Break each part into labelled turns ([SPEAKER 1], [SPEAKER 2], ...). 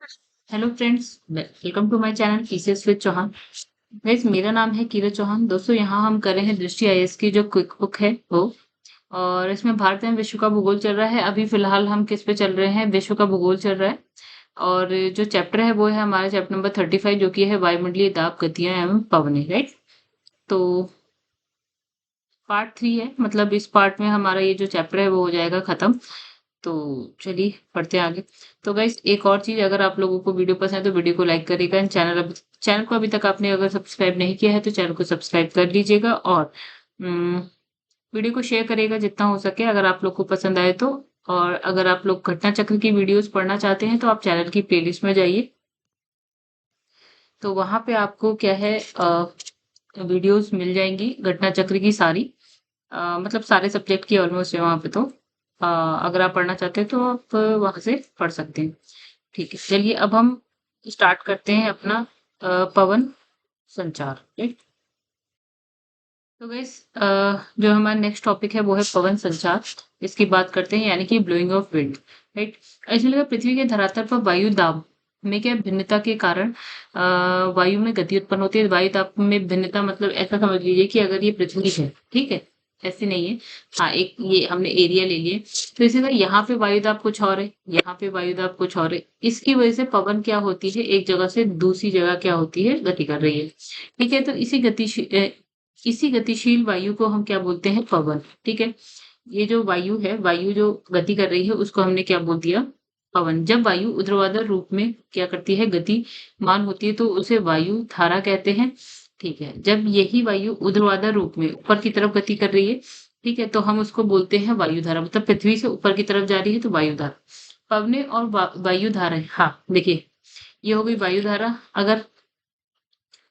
[SPEAKER 1] Hello friends, welcome to my channel TCS with Chauhan. Guys, मेरा नाम है कीरत चौहान। दोस्तों, यहाँ हम कर रहे हैं दृष्टि आईएएस की जो क्विक बुक है वो। और इसमें भारत एवं विश्व का भूगोल चल रहा है। अभी फिलहाल हम किस पे चल रहे हैं? विश्व का भूगोल चल रहा है। और जो चैप्टर है वो है हमारा चैप्टर नंबर 35, जो कि है वायुमंडलीय दाब, गतियां एवं पवनें, राइट। तो पार्ट 3 है, मतलब इस पार्ट में हमारा ये जो चैप्टर है वो हो जाएगा खत्म। तो चलिए पढ़ते हैं आगे। तो गाइस, एक और चीज, अगर आप लोगों को वीडियो पसंद है तो वीडियो को लाइक करिएगा। चैनल को अभी तक आपने अगर सब्सक्राइब नहीं किया है तो चैनल को सब्सक्राइब कर लीजिएगा। और उम, वीडियो को शेयर करिएगा जितना हो सके, अगर आप लोग को पसंद आए तो। और अगर आप लोग घटना चक्र की वीडियोस पढ़ना चाहते हैं तो आप चैनल की प्लेलिस्ट में जाइए। तो वहां पे आपको क्या है, वीडियोस मिल जाएंगी घटना चक्र की सारी। मतलब सारे सब्जेक्ट की ऑलमोस्ट है वहाँ पे। तो अगर आप पढ़ना चाहते हैं तो आप वहाँ से पढ़ सकते हैं। ठीक है, चलिए अब हम स्टार्ट करते हैं अपना पवन संचार, राइट। तो गाइस, जो हमारा नेक्स्ट टॉपिक है वो है पवन संचार। इसकी बात करते हैं, यानी कि ब्लोइंग ऑफ विंड, राइट। इसमें लगा पृथ्वी के धरातल पर वायु दाब में क्या भिन्नता के कारण वायु में गति उत्पन्न होती है। वायु दाब में भिन्नता मतलब ऐसा समझ लीजिए कि अगर ये पृथ्वी है, ठीक है, ऐसे नहीं है। हाँ, एक ये हमने एरिया ले लिए, तो इसी तरह यहाँ पे वायु दाब कुछ और है, यहाँ पे वायु दाब कुछ और है। इसकी वजह से पवन क्या होती है, एक जगह से दूसरी जगह क्या होती है, गति कर रही है। ठीक है, तो इसी गतिशील वायु को हम क्या बोलते हैं, पवन। ठीक है, ये जो वायु है, वायु जो गति कर रही है उसको हमने क्या बोल दिया, पवन। जब वायु ऊर्ध्वाधर रूप में क्या करती है, गतिमान होती है, तो उसे वायु धारा कहते हैं। ठीक है, जब यही वायु ऊर्ध्वाधर रूप में ऊपर की तरफ गति कर रही है, ठीक है, तो हम उसको बोलते हैं वायु धारा। मतलब पृथ्वी से ऊपर की तरफ जा रही है तो वायु धारा। पवने और वायु धारा, हाँ देखिए, ये हो गई वायु धारा। अगर,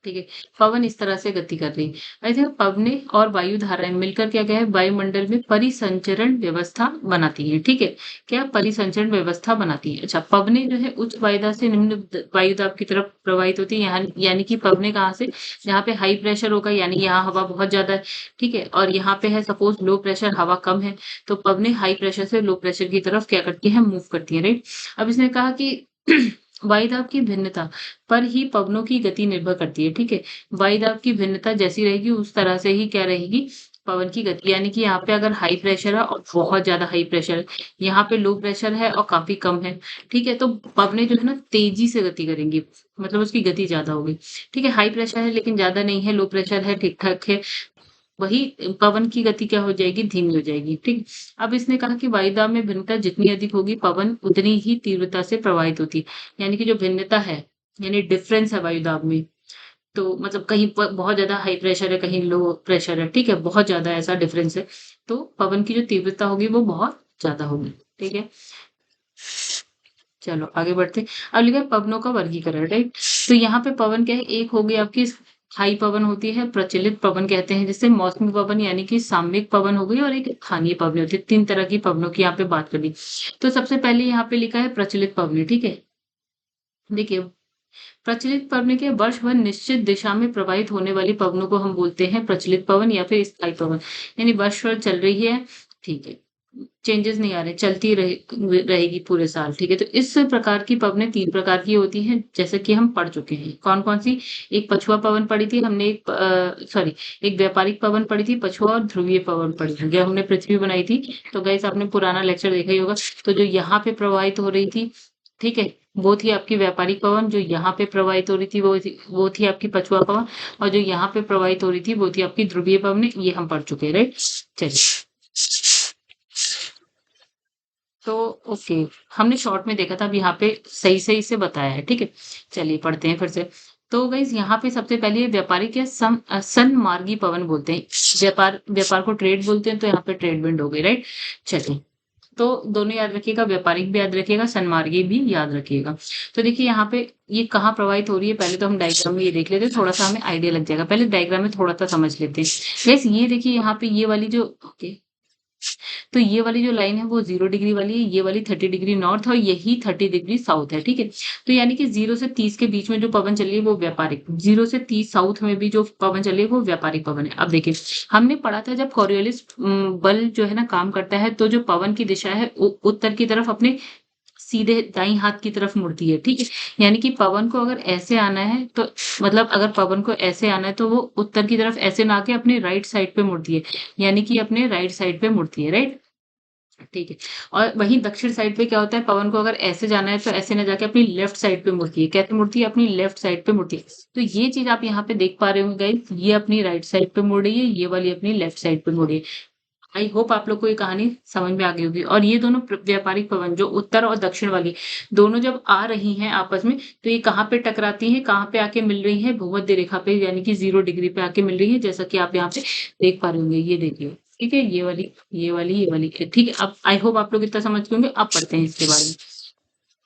[SPEAKER 1] ठीक है, पवन इस तरह से गति कर रही है। ऐसे पवने और वायु धाराएं मिलकर क्या क्या है, वायुमंडल में परिसंचरण व्यवस्था बनाती है। ठीक है, क्या परिसंचरण व्यवस्था बनाती है। अच्छा, पवने जो है उच्च वायुदाब से निम्न वायुदाब की तरफ प्रवाहित होती है। यहाँ यानी कि पवने कहाँ से, जहाँ पे हाई प्रेशर होगा, यानी यहाँ हवा बहुत ज्यादा है, ठीक है, और यहाँ पे है सपोज लो प्रेशर, हवा कम है, तो पवने हाई प्रेशर से लो प्रेशर की तरफ क्या करती है, मूव करती है, राइट। अब इसने कहा कि वायुदाब की भिन्नता पर ही पवनों की गति निर्भर करती है। ठीक है, वायुदाब की भिन्नता जैसी रहेगी उस तरह से ही क्या रहेगी, पवन की गति। यानी कि यहाँ पे अगर हाई प्रेशर है और बहुत ज्यादा हाई प्रेशर है, यहाँ पे लो प्रेशर है और काफी कम है, ठीक है, तो पवने जो है ना तेजी से गति करेंगी, मतलब उसकी गति ज्यादा होगी। ठीक है, हाई प्रेशर है लेकिन ज्यादा नहीं है, लो प्रेशर है ठीक ठाक है, वही पवन की गति क्या हो जाएगी, धीमी हो जाएगी। ठीक। अब इसने कहा कि वायुदाब में भिन्नता जितनी अधिक होगी, पवन उतनी ही तीव्रता से प्रवाहित होती है। यानी कि जो भिन्नता है, यानी डिफरेंस है वायुदाब में, तो मतलब कहीं पर बहुत ज्यादा हाई प्रेशर है, कहीं लो प्रेशर है, ठीक है, बहुत ज्यादा ऐसा डिफरेंस है, तो पवन की जो तीव्रता होगी वो बहुत ज्यादा होगी। ठीक है, चलो आगे बढ़ते हैं। अब लिखा है पवनों का वर्गीकरण, राइट। तो यहाँ पे पवन क्या है, एक हो गई आपकी स्थायी पवन होती है, प्रचलित पवन कहते हैं जिससे, मौसमी पवन यानी कि सामयिक पवन हो गई, और एक स्थानीय पवन होती है। तीन तरह की पवनों की यहाँ पे बात करी। तो सबसे पहले यहाँ पे लिखा है प्रचलित पवन, ठीक है। देखिए, प्रचलित पवन के वर्ष भर निश्चित दिशा में प्रवाहित होने वाली पवनों को हम बोलते हैं प्रचलित पवन या फिर स्थायी पवन। यानी वर्ष भर चल रही है, ठीक है, चेंजेस नहीं आ रहे, चलती रहेगी पूरे साल। ठीक है, तो इस प्रकार की पवनें तीन प्रकार की होती हैं, जैसे कि हम पढ़ चुके हैं। कौन कौन सी? एक पछुआ पवन पढ़ी थी हमने, एक सॉरी, एक व्यापारिक पवन पढ़ी थी, पछुआ, और ध्रुवीय पवन पढ़ी थी जब हमने पृथ्वी बनाई थी। तो गाइस, आपने पुराना लेक्चर देखा ही होगा। तो जो यहाँ पे प्रवाहित हो रही थी, ठीक है, वो थी आपकी व्यापारिक पवन। जो यहाँ पे प्रवाहित हो रही थी वो थी आपकी पछुआ पवन। और जो यहाँ पे प्रवाहित हो रही थी वो थी आपकी ध्रुवीय पवन। ये हम पढ़ चुके हैं, राइट। चलिए, तो ओके, हमने शॉर्ट में देखा था, अब यहाँ पे सही सही से बताया है। ठीक है, चलिए पढ़ते हैं फिर से। तो गाइस, यहाँ पे सबसे पहले व्यापारिक या सनमार्गी पवन बोलते हैं। व्यापार व्यापार को ट्रेड बोलते हैं, तो यहाँ पे ट्रेड विंड हो गई, राइट। चलिए, तो दोनों याद रखिएगा, व्यापारिक भी याद रखिएगा, सनमार्गी भी याद रखिएगा। तो देखिए यहाँ पे ये कहाँ प्रवाहित हो रही है, पहले तो हम डायग्राम में ये देख लेते हैं, थोड़ा सा हमें आइडिया लग जाएगा। पहले डायग्राम में थोड़ा सा समझ लेते हैं। गाइस, ये देखिए यहाँ पे ये वाली जो, ओके, तो ये वाली जो लाइन है वो 0 डिग्री वाली है, ये वाली 30 डिग्री नॉर्थ, और यही 30 डिग्री साउथ है। ठीक है, तो यानी कि 0 से 30 के बीच में जो पवन चल रही है वो व्यापारिक, 0 से 30 साउथ में भी जो पवन चल रही है वो व्यापारिक पवन है। अब देखिए, हमने पढ़ा था जब कॉरियोलिस बल जो है ना काम करता है, तो जो पवन की दिशा है उत्तर की तरफ अपने सीधे दाईं हाथ की तरफ मुड़ती है, ठीक है? यानी कि पवन को अगर ऐसे आना है तो मतलब अगर पवन को ऐसे आना है तो वो उत्तर की तरफ ऐसे ना आके अपने राइट साइड पे मुड़ती है, यानी कि अपने राइट साइड पे मुड़ती है, राइट? ठीक है। और वहीं दक्षिण साइड पे क्या होता है, पवन को अगर ऐसे जाना है तो ऐसे ना जाके अपनी लेफ्ट साइड पे मुड़ती है। कैसे मुड़ती है? अपनी लेफ्ट साइड पे मुड़ती है। तो ये चीज़ आप यहाँ पे देख पा रहे होंगे गाइस, ये अपनी राइट साइड पे मुड़ रही है, ये वाली अपनी लेफ्ट साइड पे मुड़ रही है। आई होप आप लोग को ये कहानी समझ में आ गई होगी। और ये दोनों व्यापारिक पवन जो उत्तर और दक्षिण वाली दोनों जब आ रही हैं आपस में, तो ये कहाँ पे टकराती हैं, कहाँ पे आके मिल रही हैं? भूमध्य रेखा पे, यानी कि 0 डिग्री पे आके मिल रही है, जैसा कि आप यहाँ पे देख पा रहे होंगे। ये देखिए, ठीक है? ये वाली, ये वाली, ये वाली। ठीक है, अब आई होप आप लोग इतना समझ गए होंगे। अब पढ़ते हैं इसके बारे में।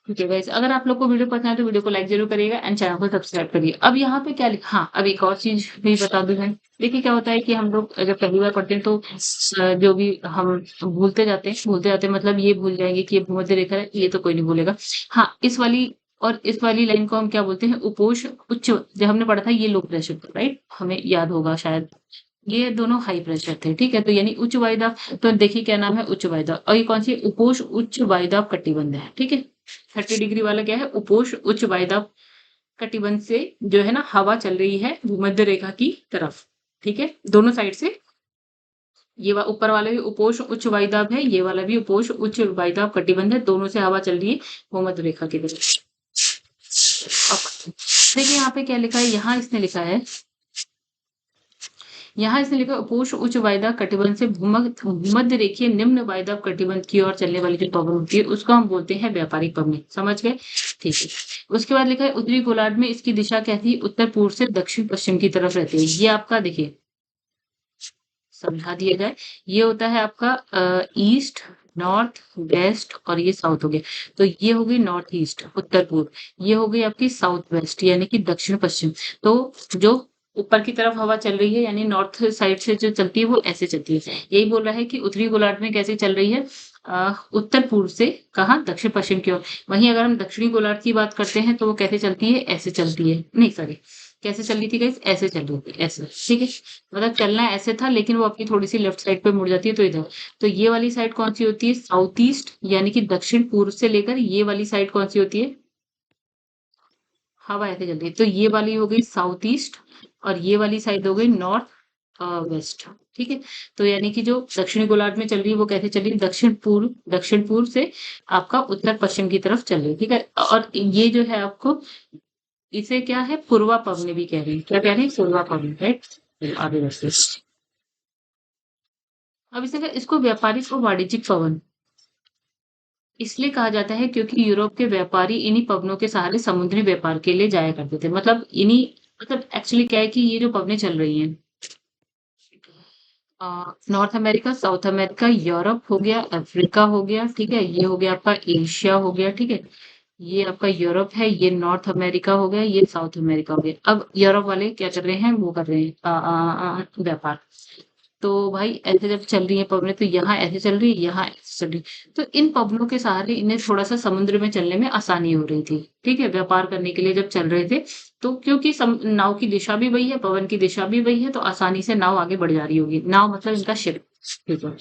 [SPEAKER 1] ठीक है गाइस, अगर आप लोग को वीडियो पसंद है तो वीडियो को लाइक जरूर करिएगा एंड चैनल को सब्सक्राइब करिए। अब यहाँ पे क्या लिखा, हाँ, अब एक और चीज भी बता दूं मैं। देखिए क्या होता है कि हम लोग जब पहली बार पढ़ते हैं तो जो भी हम भूलते जाते हैं, मतलब ये भूल जाएंगे कि ये भूमध्य रेखा है, ये तो कोई नहीं भूलेगा। हाँ, इस वाली लाइन को हम क्या बोलते हैं? उपोष उच्च, जब हमने पढ़ा था ये लो प्रेशर, राइट? हमें याद होगा शायद। ये दोनों हाई प्रेशर थे, ठीक है? तो यानी उच्च वायुदाब। तो देखिए क्या नाम है? उच्च वायुदाब। और ये कौन सी? उपोष उच्च वायुदाब कटिबंध है, ठीक है? 30 डिग्री वाला क्या है? उपोष उच्च वायुदाब कटिबंध से जो है ना हवा चल रही है भूमध्य रेखा की तरफ, ठीक है? दोनों साइड से। ऊपर वाला भी उपोष उच्च वायुदाब है, ये वाला भी उपोष उच्च वायुदाब कटिबंध है, दोनों से हवा चल रही है भूमध्य रेखा की तरफ। अब देखिए यहाँ पे क्या लिखा है, यहाँ इसने लिखा उपोष उच्च वायुदाब कटिबंध से भूमध्य रेखीय निम्न वायुदाब कटिबंध की ओर चलने वाली जो पवन होती है उसको हम बोलते हैं व्यापारिक पवन। समझ गए? ठीक है। उसके बाद लिखा है उत्तरी गोलार्ध में इसकी दिशा क्या थी? उत्तर पूर्व से दक्षिण पश्चिम की तरफ रहती है। ये आपका देखिए समझा दिया जाए, ये होता है आपका ईस्ट, नॉर्थ, वेस्ट और ये साउथ हो गया। तो ये हो गई नॉर्थ ईस्ट उत्तर पूर्व, ये हो गई आपकी साउथ वेस्ट यानी कि दक्षिण पश्चिम। तो जो ऊपर की तरफ हवा चल रही है यानी नॉर्थ साइड से जो चलती है वो ऐसे चलती है। यही बोल रहा है कि उत्तरी गोलार्ध में कैसे चल रही है? उत्तर पूर्व से कहाँ? दक्षिण पश्चिम की ओर। वहीं अगर हम दक्षिणी गोलार्ध की बात करते हैं तो वो कैसे चलती है? ऐसे चलती है, नहीं सॉरी, कैसे चल रही थी गाइस? ऐसे चल रही थी, ऐसे, ठीक है? मतलब चलना ऐसे था लेकिन वो अपनी थोड़ी सी लेफ्ट साइड पे मुड़ जाती है तो इधर। तो ये वाली साइड कौन सी होती है? साउथ ईस्ट, यानी कि दक्षिण पूर्व से लेकर ये वाली साइड कौन सी होती है? हवा ऐसे चल रही है, तो ये वाली हो गई साउथ ईस्ट और ये वाली साइड हो गई नॉर्थ वेस्ट, ठीक है? तो यानी कि जो दक्षिणी गोलार्ध में चल रही है वो कैसे चल रही है? दक्षिण पूर्व से आपका उत्तर पश्चिम की तरफ चल रही है, ठीक है? और ये जो है आपको, इसे क्या है? पूर्वा पवने भी कह रहे हैं। क्या कह रहे हैं? पूर्वा पवन, राइट? आगे बढ़ते हैं। अब इसको व्यापारिक और वाणिज्यिक पवन इसलिए कहा जाता है क्योंकि यूरोप के व्यापारी इन्हीं पवनों के सहारे समुद्री व्यापार के लिए जाया करते थे। मतलब एक्चुअली क्या है कि ये जो पवनें चल रही हैं, north America, south America, Europe हो गया, अफ्रीका हो गया, ठीक है? ये हो गया आपका एशिया हो गया, ठीक है? ये आपका यूरोप है, ये नॉर्थ अमेरिका हो गया, ये साउथ अमेरिका हो गया। अब यूरोप वाले क्या कर रहे हैं? वो कर रहे हैं व्यापार। तो भाई ऐसे जब चल रही है पवनें तो यहाँ ऐसे चल रही है, यहाँ ऐसे चल रही है। तो इन पवनों के सहारे इन्हें थोड़ा-सा समुद्र में चलने में आसानी हो रही थी, ठीक है? व्यापार करने के लिए जब चल रहे थे, तो क्योंकि नाव की दिशा भी वही है, पवन की दिशा भी वही है, तो आसानी से नाव आगे बढ़ जा रही होगी। नाव मतलब इनका शिप, ठीक है?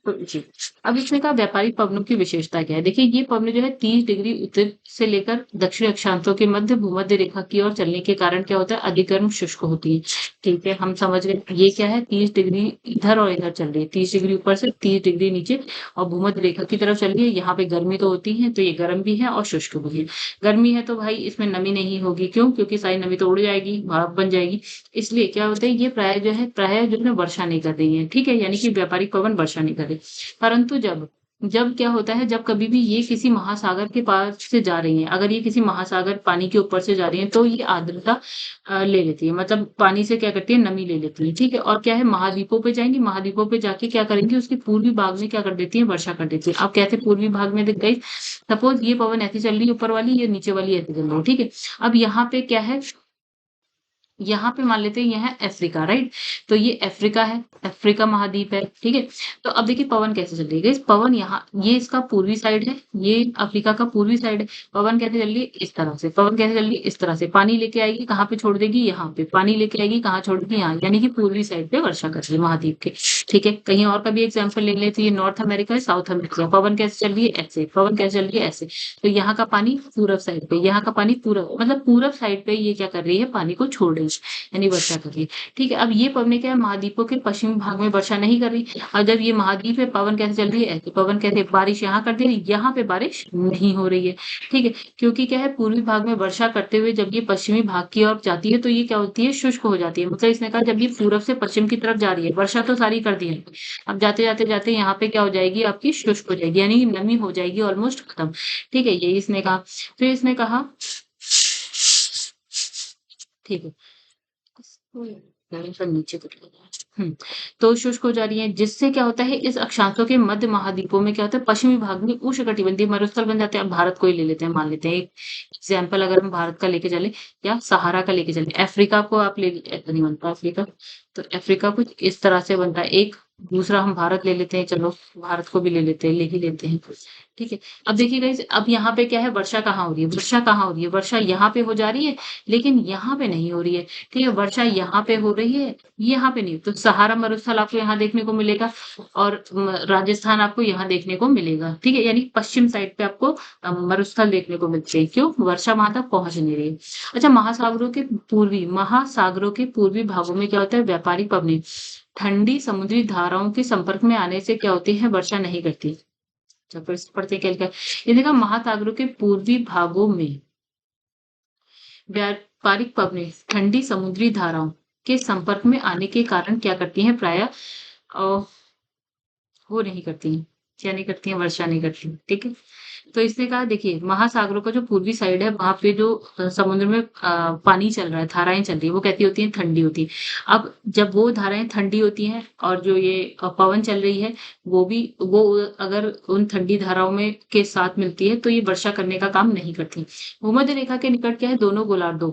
[SPEAKER 1] तो जी, अब इसमें का व्यापारिक पवनों की विशेषता क्या है? देखिए ये पवनें जो है 30 डिग्री उत्तर से लेकर दक्षिण अक्षांशों के मध्य भूमध्य रेखा की ओर चलने के कारण क्या होता है? अधिक गर्म शुष्क होती है। ठीक है, हम समझ गए। ये क्या है? 30 डिग्री इधर और इधर चल रही है, 30 डिग्री ऊपर से 30 डिग्री नीचे और भूमध्य रेखा की तरफ चल रही है। यहाँ पे गर्मी तो होती है, तो ये गर्म भी है और शुष्क भी है। गर्मी है तो भाई इसमें नमी नहीं होगी, क्यों? क्योंकि सारी नमी तो उड़ जाएगी, भाप बन जाएगी। इसलिए क्या होता है, ये प्राय जो है वर्षा नहीं कर रही है, ठीक है? यानी कि व्यापारिक पवन वर्षा नहीं कर रही। परंतु जब जब क्या होता है, जब कभी भी ये किसी महासागर के पास से जा रही हैं, अगर ये किसी महासागर पानी के ऊपर से जा रही हैं, तो ये आर्द्रता ले लेती है, मतलब पानी से क्या करती है? नमी ले लेती है, ठीक है? और क्या है? महाद्वीपों पे जाएँगी, महाद्वीपों पे जाके क्या करेंगी? उसके पूर्वी भाग में क्या कर देती है? वर्षा कर देती है। अब कैसे पूर्वी भाग में दिख गई? सपोज़ ये पवन ऐसे चल रही है ऊपर वाली, ये नीचे वाली ऐसे चल रही है, ठीक है? अब यहाँ पे क्या है? यहाँ पे मान लेते हैं ये है अफ्रीका, राइट? तो ये अफ्रीका है, अफ्रीका महाद्वीप है, ठीक है? तो अब देखिए पवन कैसे चल रही है गाइस, पवन यहाँ ये इसका पूर्वी साइड है, ये अफ्रीका का पूर्वी साइड है। पवन कैसे चल रही है? इस तरह से। पवन कैसे चल रही है? इस तरह से। पानी लेके आएगी, कहाँ पे छोड़ देगी? यहाँ पे। पानी लेके आएगी, कहाँ छोड़ देगी? यहाँ। यानी कि पूर्वी साइड पे वर्षा कर रही है महाद्वीप के, ठीक है? कहीं और का भी एग्जाम्पल ले लेते हैं, ये नॉर्थ अमेरिका है, साउथ अमेरिका है। पवन कैसे चल रही है? ऐसे। पवन कैसे चल रही है? ऐसे। तो यहाँ का पानी पूरब साइड पे, यहाँ का पानी पूरब मतलब पूरब साइड पे ये क्या कर रही है? पानी को छोड़ रही है, यानी वर्षा कर रही है, ठीक है? अब ये पवनें क्या है? महाद्वीपों के पश्चिमी भाग में वर्षा नहीं कर रही। और जब ये महाद्वीप है, पवन कैसे चल रही है? ऐसे। पवन कैसे? बारिश यहाँ कर दे रही, यहाँ पे बारिश नहीं हो रही है, ठीक है? क्योंकि क्या है, पूर्वी भाग में वर्षा करते हुए जब ये पश्चिमी भाग की ओर जाती है तो ये क्या होती है? शुष्क हो जाती है। मतलब इसने कहा जब ये पूरब से पश्चिम की तरफ जा रही है, वर्षा तो सारी कर दी है, अब जाते जाते जाते यहाँ पे क्या हो जाएगी? आपकी शुष्क हो जाएगी, यानी कि नमी हो जाएगी ऑलमोस्ट खत्म, ठीक है? ये इसने कहा। तो इसने कहा, ठीक है, नीचे कर लिया। तो शुष्क हो जा रही है, जिससे क्या होता है? इस अक्षांशों के मध्य महाद्वीपों में क्या होता है? पश्चिमी भाग में उष्णकटिबंधीय मरुस्थल बन जाते हैं। अब भारत को ही ले लेते हैं, मान लेते हैं एक एग्जाम्पल, अगर हम भारत का लेके चले या सहारा का लेके चले, अफ्रीका को आप ले, ऐसा नहीं बनता अफ्रीका, तो अफ्रीका कुछ इस तरह से बनता है एक। दूसरा हम भारत ले लेते हैं, चलो भारत को भी ले लेते हैं, ले ही लेते हैं, ठीक है? अब देखिए गाइस, अब यहाँ पे क्या है? वर्षा कहाँ हो रही है? वर्षा कहाँ हो रही है? वर्षा यहाँ पे हो जा रही है, लेकिन यहाँ पे नहीं हो रही है, ठीक है? वर्षा यहाँ पे हो रही है, यहाँ पे नहीं। तो सहारा मरुस्थल आपको यहाँ देखने को मिलेगा और राजस्थान आपको यहाँ देखने को मिलेगा, ठीक है? यानी पश्चिम साइड पे आपको मरुस्थल देखने को मिलते हैं। क्यों? वर्षा वहां तक पहुंच नहीं रही है। अच्छा, महासागरों के पूर्वी भागों में क्या होता है? व्यापारिक पवनें ठंडी समुद्री धाराओं के संपर्क में आने से क्या होती है? वर्षा नहीं करती। जब फिर से पढ़ते हैं क्या लिखा है? ये देखा, महासागरों के पूर्वी भागों में व्यापारिक पवनें ठंडी समुद्री धाराओं के संपर्क में आने के कारण क्या करती हैं? प्रायः वो नहीं करती हैं, क्या नहीं करती हैं? वर्षा नहीं करती, ठीक है? तो इसने कहा देखिए, महासागरों का जो पूर्वी साइड है वहां पे जो समुद्र में पानी चल रहा है, धाराएं चल रही है, वो कैसी होती हैं? ठंडी होती है। अब जब वो धाराएं ठंडी होती हैं और जो ये पवन चल रही है वो अगर उन ठंडी धाराओं में के साथ मिलती है तो ये वर्षा करने का काम नहीं करती। भूमध्य रेखा के निकट क्या है? दोनों गोलार्धों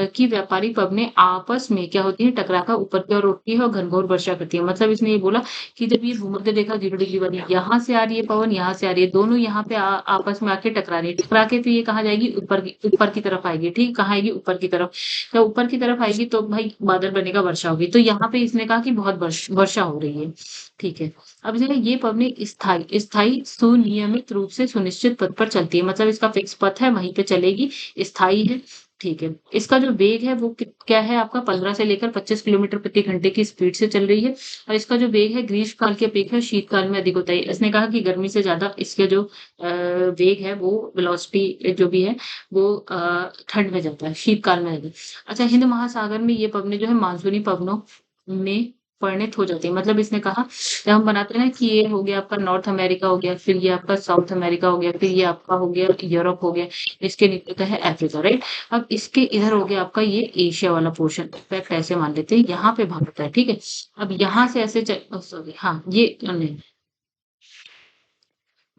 [SPEAKER 1] की व्यापारिक पवनें आपस में क्या होती है? टकराकर ऊपर की ओर उठती है और घनघोर वर्षा करती है। मतलब इसने ये बोला कि जब ये भूमध्य रेखा 0 डिग्री वाली यहाँ से आ रही है पवन, यहाँ से आ रही है, दोनों यहाँ पे आपस में आके टकरा रही है। टकरा के फिर ये कहाँ जाएगी? ऊपर की तरफ आएगी, ठीक? कहाँ आएगी? ऊपर की तरफ। जब ऊपर की तरफ आएगी तो भाई बादल बनेगा, वर्षा होगी। तो यहाँ पे इसने कहा कि बहुत वर्षा हो रही है, ठीक है? अब देखिए, ये पवनें स्थायी सुनियमित रूप से सुनिश्चित पथ पर चलती है। मतलब इसका फिक्स पथ है, वहीं पे चलेगी, स्थायी है, ठीक है? इसका जो वेग है वो क्या है आपका? 15 से लेकर 25 किलोमीटर प्रति घंटे की स्पीड से चल रही है। और इसका जो वेग है ग्रीष्मकाल की अपेक्षा शीतकाल में अधिक होता है। इसने कहा कि गर्मी से ज्यादा इसके जो वेग है, वो वेलोसिटी जो भी है वो ठंड में जाता है, शीतकाल में जाता है। अच्छा, हिंद महासागर में ये पवनें जो है मानसूनी पवनों में परिणत हो जाती है। मतलब इसने कहा, जब हम बनाते हैं ना कि ये हो गया आपका नॉर्थ अमेरिका हो गया, फिर ये आपका साउथ अमेरिका हो गया, फिर ये आपका हो गया यूरोप हो गया, इसके नीचे का है अफ्रीका, राइट? अब इसके इधर हो गया आपका ये एशिया वाला पोर्शन। इनफैक्ट ऐसे मान लेते हैं, यहाँ पे भारत है, ठीक है? अब यहाँ से ऐसे सॉरी, हाँ ये नहीं,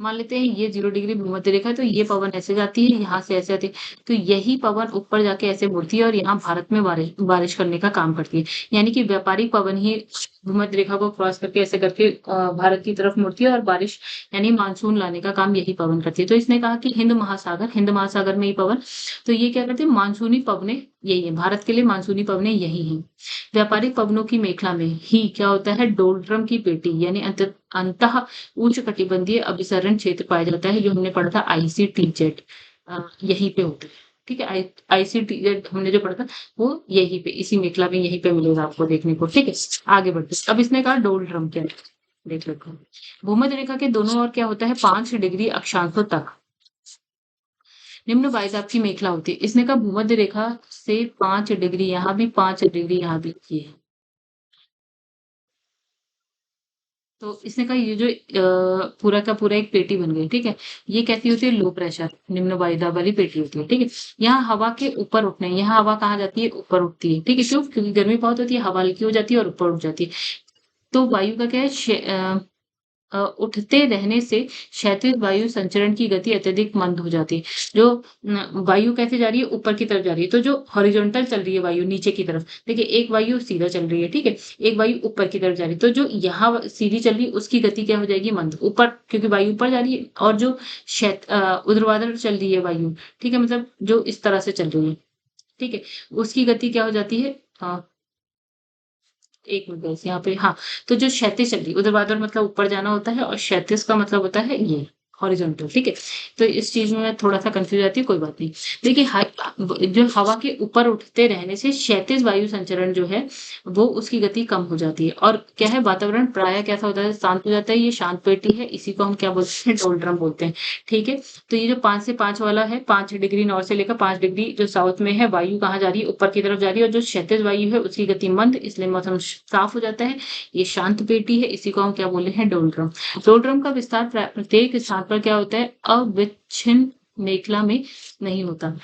[SPEAKER 1] मान लेते हैं ये 0 डिग्री भूमध्य रेखा है, तो ये पवन ऐसे जाती है, यहाँ से ऐसे आती है, तो यही पवन ऊपर जाके ऐसे मुड़ती है और यहाँ भारत में बारिश करने का काम करती है। यानी कि व्यापारिक पवन ही भूमध्य रेखा को क्रॉस करके ऐसे करके भारत की तरफ मुड़ती है और बारिश यानी मानसून लाने का काम यही पवन करती है। तो इसने कहा कि हिंद महासागर में ही पवन, तो ये क्या करते हैं? मानसूनी पवनें यही है, भारत के लिए मानसूनी पवनें यही हैं। व्यापारिक पवनों की मेखला में ही क्या होता है? डोलड्रम की पेटी यानी अंतः उष्णकटिबंधीय अभिसरण क्षेत्र पाया जाता है, जो हमने पढ़ा था ICTZ, यहीं पे होता है, ठीक है? ICTZ हमने जो पढ़ा था वो यहीं पे, इसी मेखला में यहीं पे मिलेगा आपको देखने को, ठीक है? आगे बढ़ते, अब इसने कहा डोलड्रम क्या है, देख लेते हैं। भूमध्य रेखा के दोनों ओर क्या होता है? 5 डिग्री अक्षांशों तक निम्न वायुदाब की मेखला होती है। इसने कहा भूमध्य रेखा से 5 डिग्री, यहाँ भी 5 डिग्री, यहाँ भी ये है। तो इसने कहा ये जो पूरा का पूरा एक पेटी बन गई, ठीक है? ये कैसी होती है? लो प्रेशर निम्न वायुदाब वाली पेटी होती है, ठीक है? यहाँ हवा के ऊपर उठने, यहाँ हवा कहाँ जाती है? ऊपर उठती है, ठीक है? क्यों? क्योंकि गर्मी बहुत होती है, हवा हल्की हो जाती है और ऊपर उठ जाती है। तो वायु का क्या है? उठते रहने से क्षैतिज वायु संचरण की गति अत्यधिक मंद हो जाती है। जो वायु कैसे जा रही है? ऊपर की तरफ जा रही है। तो जो हॉरिजॉन्टल चल रही है वायु नीचे की तरफ, देखिए एक वायु सीधा चल रही है, ठीक है? एक वायु ऊपर की तरफ जा रही है। तो जो यहाँ सीधी चल रही है उसकी गति क्या हो जाएगी? मंद। ऊपर क्योंकि वायु ऊपर जा रही है और जो ऊर्ध्वाधर चल रही है वायु, ठीक है? मतलब जो इस तरह से चल रही है, ठीक है? उसकी गति क्या हो जाती है? 1 मिनट बस यहाँ पे, हाँ, तो जो क्षैतिज चल रही है, ऊर्ध्वाधर मतलब ऊपर जाना होता है और क्षैतिज का मतलब होता है ये हॉरिजॉन्टल, ठीक है? तो इस चीज़ में मैं थोड़ा-सा कन्फ्यूज़ रहती हूँ, कोई बात नहीं। देखिए जो हवा के ऊपर उठते रहने से क्षैतिज वायु संचरण जो है, वो उसकी गति कम हो जाती है और क्या है वातावरण प्रायः कैसा होता है? शांत हो जाता है, ये शांत पेटी है, इसी को हम क्या बोलते हैं? डोलड्रम बोलते हैं, ठीक है? तो ये जो 5 से 5 वाला है, 5 डिग्री नॉर्थ से लेकर 5 डिग्री जो साउथ में है, वायु कहाँ जा रही है? ऊपर की तरफ जा रही है और जो क्षैतिज वायु है उसकी गति मंद, इसलिए मौसम साफ हो जाता है। ये शांत पेटी है, इसी को हम क्या बोले हैं? डोलड्रम। डोलड्रम का विस्तार प्रत्येक स्थान पर क्या होता है? अविच्छिन्न मेखला में नहीं होता।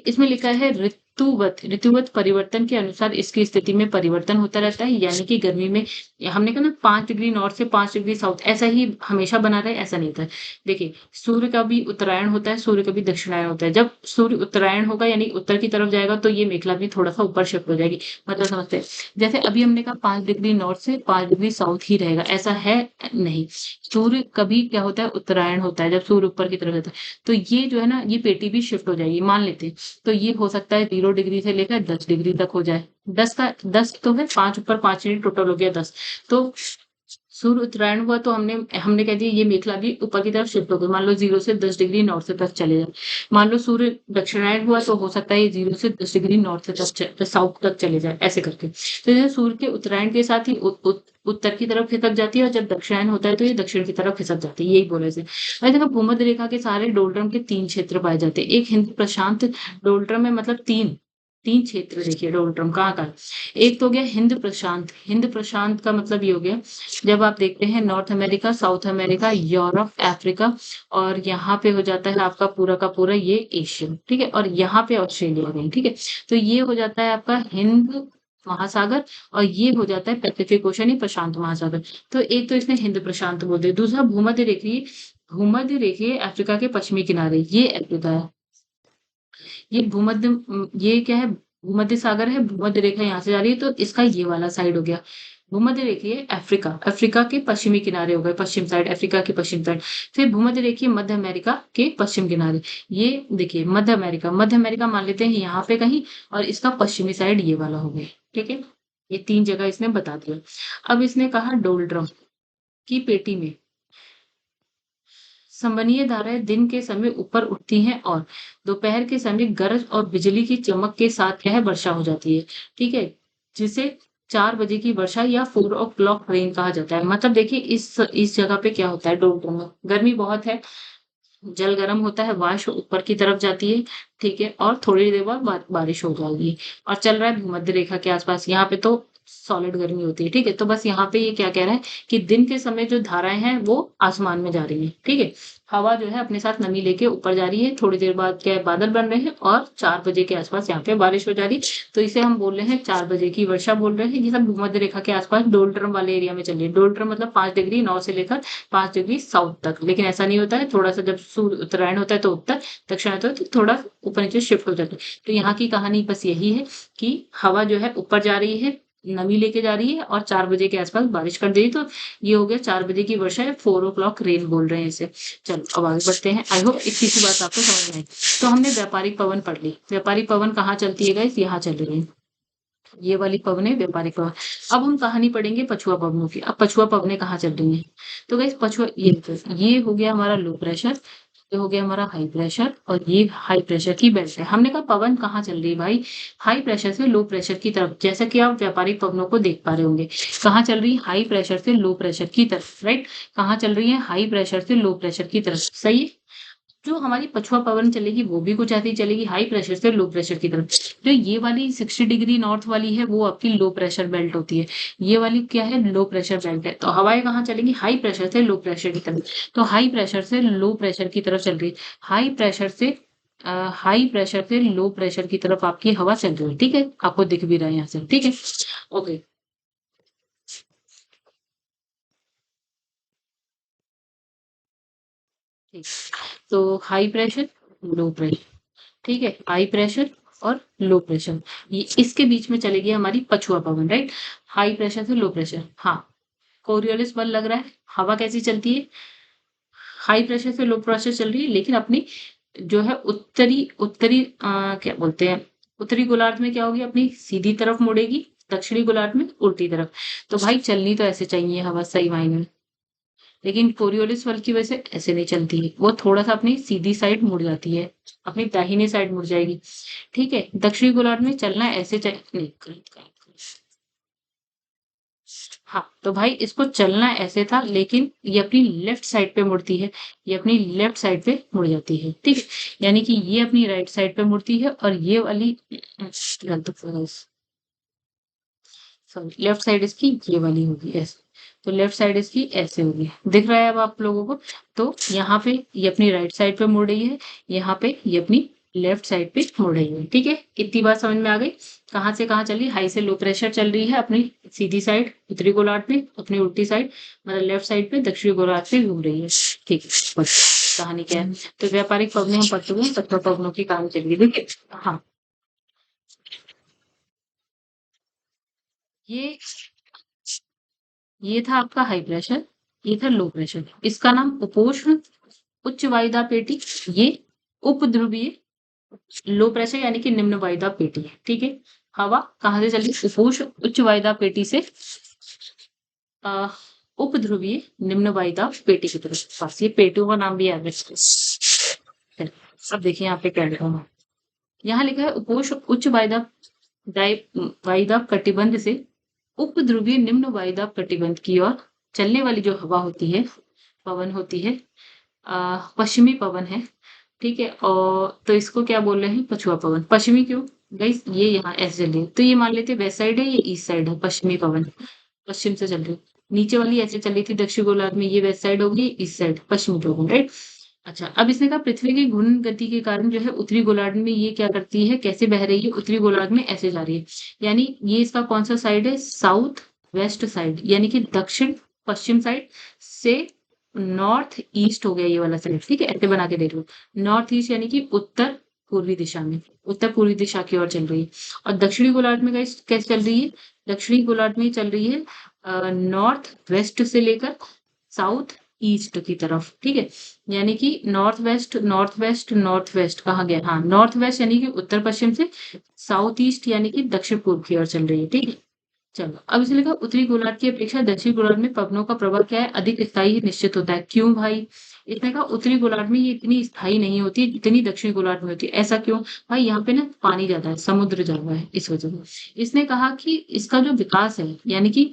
[SPEAKER 1] इसमें लिखा है ऋतुवत परिवर्तन के अनुसार इसकी स्थिति में परिवर्तन होता रहता है, यानी कि गर्मी में हमने कहा ना 5 डिग्री नॉर्थ से 5 डिग्री साउथ ऐसा ही हमेशा बना रहे, ऐसा नहीं होता है। देखिए, सूर्य का भी उत्तरायण होता है, सूर्य का भी दक्षिणायन होता है। जब सूर्य उत्तरायण होगा यानी उत्तर की तरफ जाएगा तो ये मेखला भी थोड़ा-सा ऊपर शिफ्ट हो जाएगी। मतलब समझते हैं? जैसे अभी हमने कहा 5 डिग्री नॉर्थ से 5 डिग्री साउथ ही रहेगा, ऐसा है नहीं। सूर्य कभी क्या होता है? उत्तरायण होता है, जब सूर्य ऊपर की तरफ जाता है। तो ये जो है ना, ये पेटी भी शिफ्ट हो जाएगी, मान लेते हैं। तो ये हो सकता है 0 डिग्री से लेकर 10 डिग्री तक हो जाए। 10 तो है, 5 ऊपर 5 नीचे टोटल हो गया 10। तो सूर्य उत्तरायण हुआ तो हमने हमने कह दिया ये मेखला भी ऊपर की तरफ शिफ्ट हो गई। मान लो 0 से 10 डिग्री नॉर्थ से तक चले जाए। मान लो सूर्य दक्षिणायन हुआ तो हो सकता है ये 0 से 10 डिग्री नॉर्थ से तक साउथ तक चले जाए, ऐसे करके। तो जैसे सूर्य के उत्तरायण के साथ ही उत्तर की तरफ खिसक जाती है और जब दक्षिणायन होता है तो ये दक्षिण की तरफ खिसक जाती है, यही बोले इसे। और देखो भूमध्य रेखा के सारे डोलड्रम के 3 क्षेत्र पाए जाते हैं। एक हिंद प्रशांत डोलड्रम में, मतलब 3 क्षेत्र देखिए डोलड्रम कहाँ-कहाँ है। एक तो हो गया हिंद प्रशांत का मतलब ये हो गया, जब आप देखते हैं north America, south America, Europe, Africa और यहाँ पे हो जाता है आपका पूरा का पूरा ये एशिया, ठीक है? और यहाँ पे ऑस्ट्रेलिया गई, ठीक है? तो ये हो जाता है आपका हिंद महासागर और ये हो जाता है पैसिफिक ओशन, ये प्रशांत महासागर। तो एक तो इसने हिंद प्रशांत बोल दिया, दूसरा भूमध्य रेखीय अफ्रीका के पश्चिमी किनारे, ये अफ्रीका है। ये क्या है? भूमध्य सागर है, भूमध्य रेखा यहाँ से जा रही है तो इसका ये वाला साइड हो गया। भूमध्य रेखीय अफ्रीका, अफ्रीका के पश्चिमी किनारे हो गए, पश्चिम साइड, अफ्रीका के पश्चिम साइड। फिर भूमध्य रेखीय मध्य अमेरिका के पश्चिम किनारे। ये देखिए मध्य अमेरिका मान लेते हैं यहाँ पे कहीं और इसका पश्चिमी साइड ये वाला हो गया, ठीक है? ये 3 जगह इसने बता दिया। अब इसने कहा डोलड्रम की पेटी में संवहनीय धाराएँ दिन के समय ऊपर उठती हैं और दोपहर के समय गरज और बिजली की चमक के साथ यह वर्षा हो जाती है, ठीक है? जिसे 4 बजे की वर्षा या 4 ओ क्लॉक रेन कहा जाता है। मतलब देखिए इस जगह पे क्या होता है डोलड्रम में, गर्मी बहुत है, जल गर्म होता है, वाष्प ऊपर की तरफ जाती है, ठीक है? और थोड़ी देर बाद बारिश हो जाएगी और चल रहा है भूमध्य रेखा के आस-पास, यहाँ पे तो सॉलिड गर्मी होती है, ठीक है? तो बस यहाँ पे ये क्या कह रहा है कि दिन के समय जो धाराएँ हैं, वो आसमान में जा रही हैं, ठीक है? हवा जो है अपने साथ नमी लेके ऊपर जा रही है, थोड़ी देर बाद क्या है बादल बन रहे हैं और 4 बजे के आस-पास यहाँ पे बारिश हो जा रही है। तो इसे हम बोल रहे हैं 4 बजे की वर्षा बोल रहे हैं, ये सब भूमध्य रेखा के आस-पास डोलड्रम वाले एरिया में चल रही है। डोलड्रम मतलब 5 डिग्री नॉर्थ से लेकर 5 डिग्री साउथ तक, लेकिन ऐसा नहीं होता है, थोड़ा-सा जब सूर्य उत्तरायण होता है तो उत्तर, दक्षिण होता है तो थोड़ा ऊपर-नीचे शिफ्ट हो जाता है। तो यहाँ की कहानी बस यही है कि हवा जो है ऊपर जा रही है, नमी लेके जा रही है और 4 बजे के आस-पास बारिश कर देगी, तो ये हो गया 4 बजे की वर्षा है, 4 ओ क्लॉक रेन बोल रहे हैं इसे। चलो अब आगे बढ़ते हैं। आई होप इतनी-सी बात आपको समझ में आई। तो हमने व्यापारिक पवन पढ़ ली। व्यापारिक पवन कहाँ चलती है गाइस? यहाँ चल रही है। ये वाली पवनें व्यापारिक पवन। अब हम कहानी पढ़ेंगे पछुआ पवनों की। अब पछुआ पवनें कहाँ चल रही हैं? तो गाइस पछुआ ये देखो, ये हो गया हमारा लो प्रेशर, ये हो गया हमारा हाई प्रेशर और ये हाई प्रेशर की बेल्ट है। हमने कहा पवन कहाँ चल रही है भाई? हाई प्रेशर से लो प्रेशर की तरफ, जैसा कि आप व्यापारिक पवनों को देख पा रहे होंगे। कहाँ चल रही है? हाई प्रेशर से लो प्रेशर की तरफ, राइट? कहाँ चल रही है? हाई प्रेशर से लो प्रेशर की तरफ, सही है? जो हमारी पछुआ पवन चलेगी वो भी कुछ ऐसे ही चलेगी, हाई प्रेशर से लो प्रेशर की तरफ। जो ये वाली 60 डिग्री नॉर्थ वाली है वो आपकी लो प्रेशर बेल्ट होती है। ये वाली क्या है? लो प्रेशर बेल्ट है। तो हवाएं कहाँ चलेंगी? हाई प्रेशर से लो प्रेशर की तरफ। तो हाई प्रेशर से लो प्रेशर की तरफ चल रही है। हाई प्रेशर से लो प्रेशर की तरफ आपकी हवा चल रही है, ठीक है? आपको दिख भी रहा है यहाँ से, ठीक है? ओके। ठीक। तो हाई प्रेशर, लो प्रेशर, ठीक है? हाई प्रेशर और लो प्रेशर, ये इसके बीच में चलेगी हमारी पछुआ पवन, राइट? हाई प्रेशर से लो प्रेशर। हाँ, कोरियोलिस बल लग रहा है। हवा कैसी चलती है? हाई प्रेशर से लो प्रेशर चल रही है, लेकिन अपनी जो है उत्तरी उत्तरी क्या बोलते हैं, उत्तरी गोलार्ध में क्या होगी, अपनी सीधी तरफ मुड़ेगी, दक्षिणी गोलार्ध में उल्टी तरफ। तो भाई चलनी तो ऐसे चाहिए हवा सही मायने में, लेकिन कोरियोलिस बल की वजह से ऐसे नहीं चलती है, वो थोड़ा सा अपनी सीधी साइड मुड़ जाती है, अपनी दाहिनी साइड मुड़ जाएगी। ठीक है, दक्षिणी गोलार्ध में चलना ऐसे नहीं, हाँ, तो भाई इसको चलना ऐसे था, लेकिन ये अपनी लेफ्ट साइड पे मुड़ती है, ये अपनी लेफ्ट साइड पे मुड़ जाती है, ठीक है? यानी कि ये अपनी राइट साइड पे मुड़ती है, और ये वाली सॉरी, लेफ्ट साइड इसकी ये वाली होगी ऐसे। तो लेफ्ट साइड इसकी ऐसे होगी, दिख रहा है अब आप लोगों को? तो यहाँ पे ये अपनी राइट साइड पे मुड़ रही है, यहाँ पे ये अपनी लेफ्ट साइड पे मुड़ रही है, ठीक है? इतनी बात समझ में आ गई? कहाँ से कहाँ चल रही? हाई से लो प्रेशर चल रही है अपनी सीधी साइड उत्तरी गोलार्ध में, अपनी उल्टी साइड मतलब लेफ्ट साइड पे दक्षिणी गोलार्ध पे घूम रही है, ठीक है? बस कहानी क्या है? तो व्यापारिक पवनें हम पढ़ चुके हैं, तत्व पवनों की कहानी चलिए, देखिए। हाँ, ये ये था आपका हाई प्रेशर, ये था लो प्रेशर। इसका नाम उपोष्ण उच्च वायुदाब पेटी, ये उपध्रुवीय लो प्रेशर यानी कि निम्न वायुदाब पेटी है, ठीक है? हवा कहाँ से चली? उपोष्ण उच्च वायुदाब पेटी से अ, उपध्रुवीय निम्न वायुदाब पेटी की तरफ। बस ये पेटियों का नाम भी याद रखिए। अब देखिए यहाँ पे क्या लिखा हुआ है। यहाँ लिखा है उपोष्ण उच्च वायुदाब वायुदाब कटिबंध से उपध्रुवीय निम्न वायुदाब कटिबंध की ओर चलने वाली जो हवा होती है, पवन होती है, पश्चिमी पवन है, ठीक है? और तो इसको क्या बोल रहे हैं? पछुआ पवन। पश्चिमी क्यों? गाइस ये यहाँ ऐसे चल रही है, तो ये मान लेते हैं वेस्ट साइड है, ये ईस्ट साइड है, पश्चिमी पवन पश्चिम से चल रही है। नीचे वाली ऐसे चल रही थी दक्षिण गोलार्ध में, ये वेस्ट साइड होगी, ईस्ट साइड पश्चिमी पवन, राइट? अच्छा, अब इसने कहा पृथ्वी की घूर्णन गति के कारण जो है उत्तरी गोलार्ध में ये क्या करती है, कैसे बह रही है? उत्तरी गोलार्ध में ऐसे जा रही है, यानी ये इसका कौन सा साइड है? साउथ वेस्ट साइड, यानी कि दक्षिण पश्चिम साइड से नॉर्थ ईस्ट हो गया ये वाला साइड, ठीक है? ऐसे बना के देख लो, नॉर्थ ईस्ट यानी कि उत्तर पूर्वी दिशा में, उत्तर पूर्वी दिशा की ओर चल रही है। और दक्षिणी गोलार्ध में गाइस कैसे चल रही है? दक्षिणी गोलार्ध में चल रही है नॉर्थ वेस्ट से लेकर साउथ ईस्ट की तरफ, ठीक है? यानी कि north west north west north west कहाँ गया? हाँ, नॉर्थ वेस्ट यानी कि उत्तर पश्चिम से, साउथ ईस्ट यानी कि दक्षिण पूर्व की ओर चल रही है, ठीक है? चलो, अब इसने लिखा उत्तरी गोलार्ध की अपेक्षा दक्षिणी गोलार्ध में पवनों का प्रभाव क्या है? अधिक स्थायी निश्चित होता है। क्यों भाई? इसने कहा उत्तरी गोलार्ध में ये इतनी स्थायी नहीं होती है जितनी दक्षिणी गोलार्ध में होती है। ऐसा क्यों? भाई यहाँ पे ना पानी ज्यादा है, समुद्र ज्यादा है, इस वजह से। इसने कहा कि इसका जो विकास है, यानी कि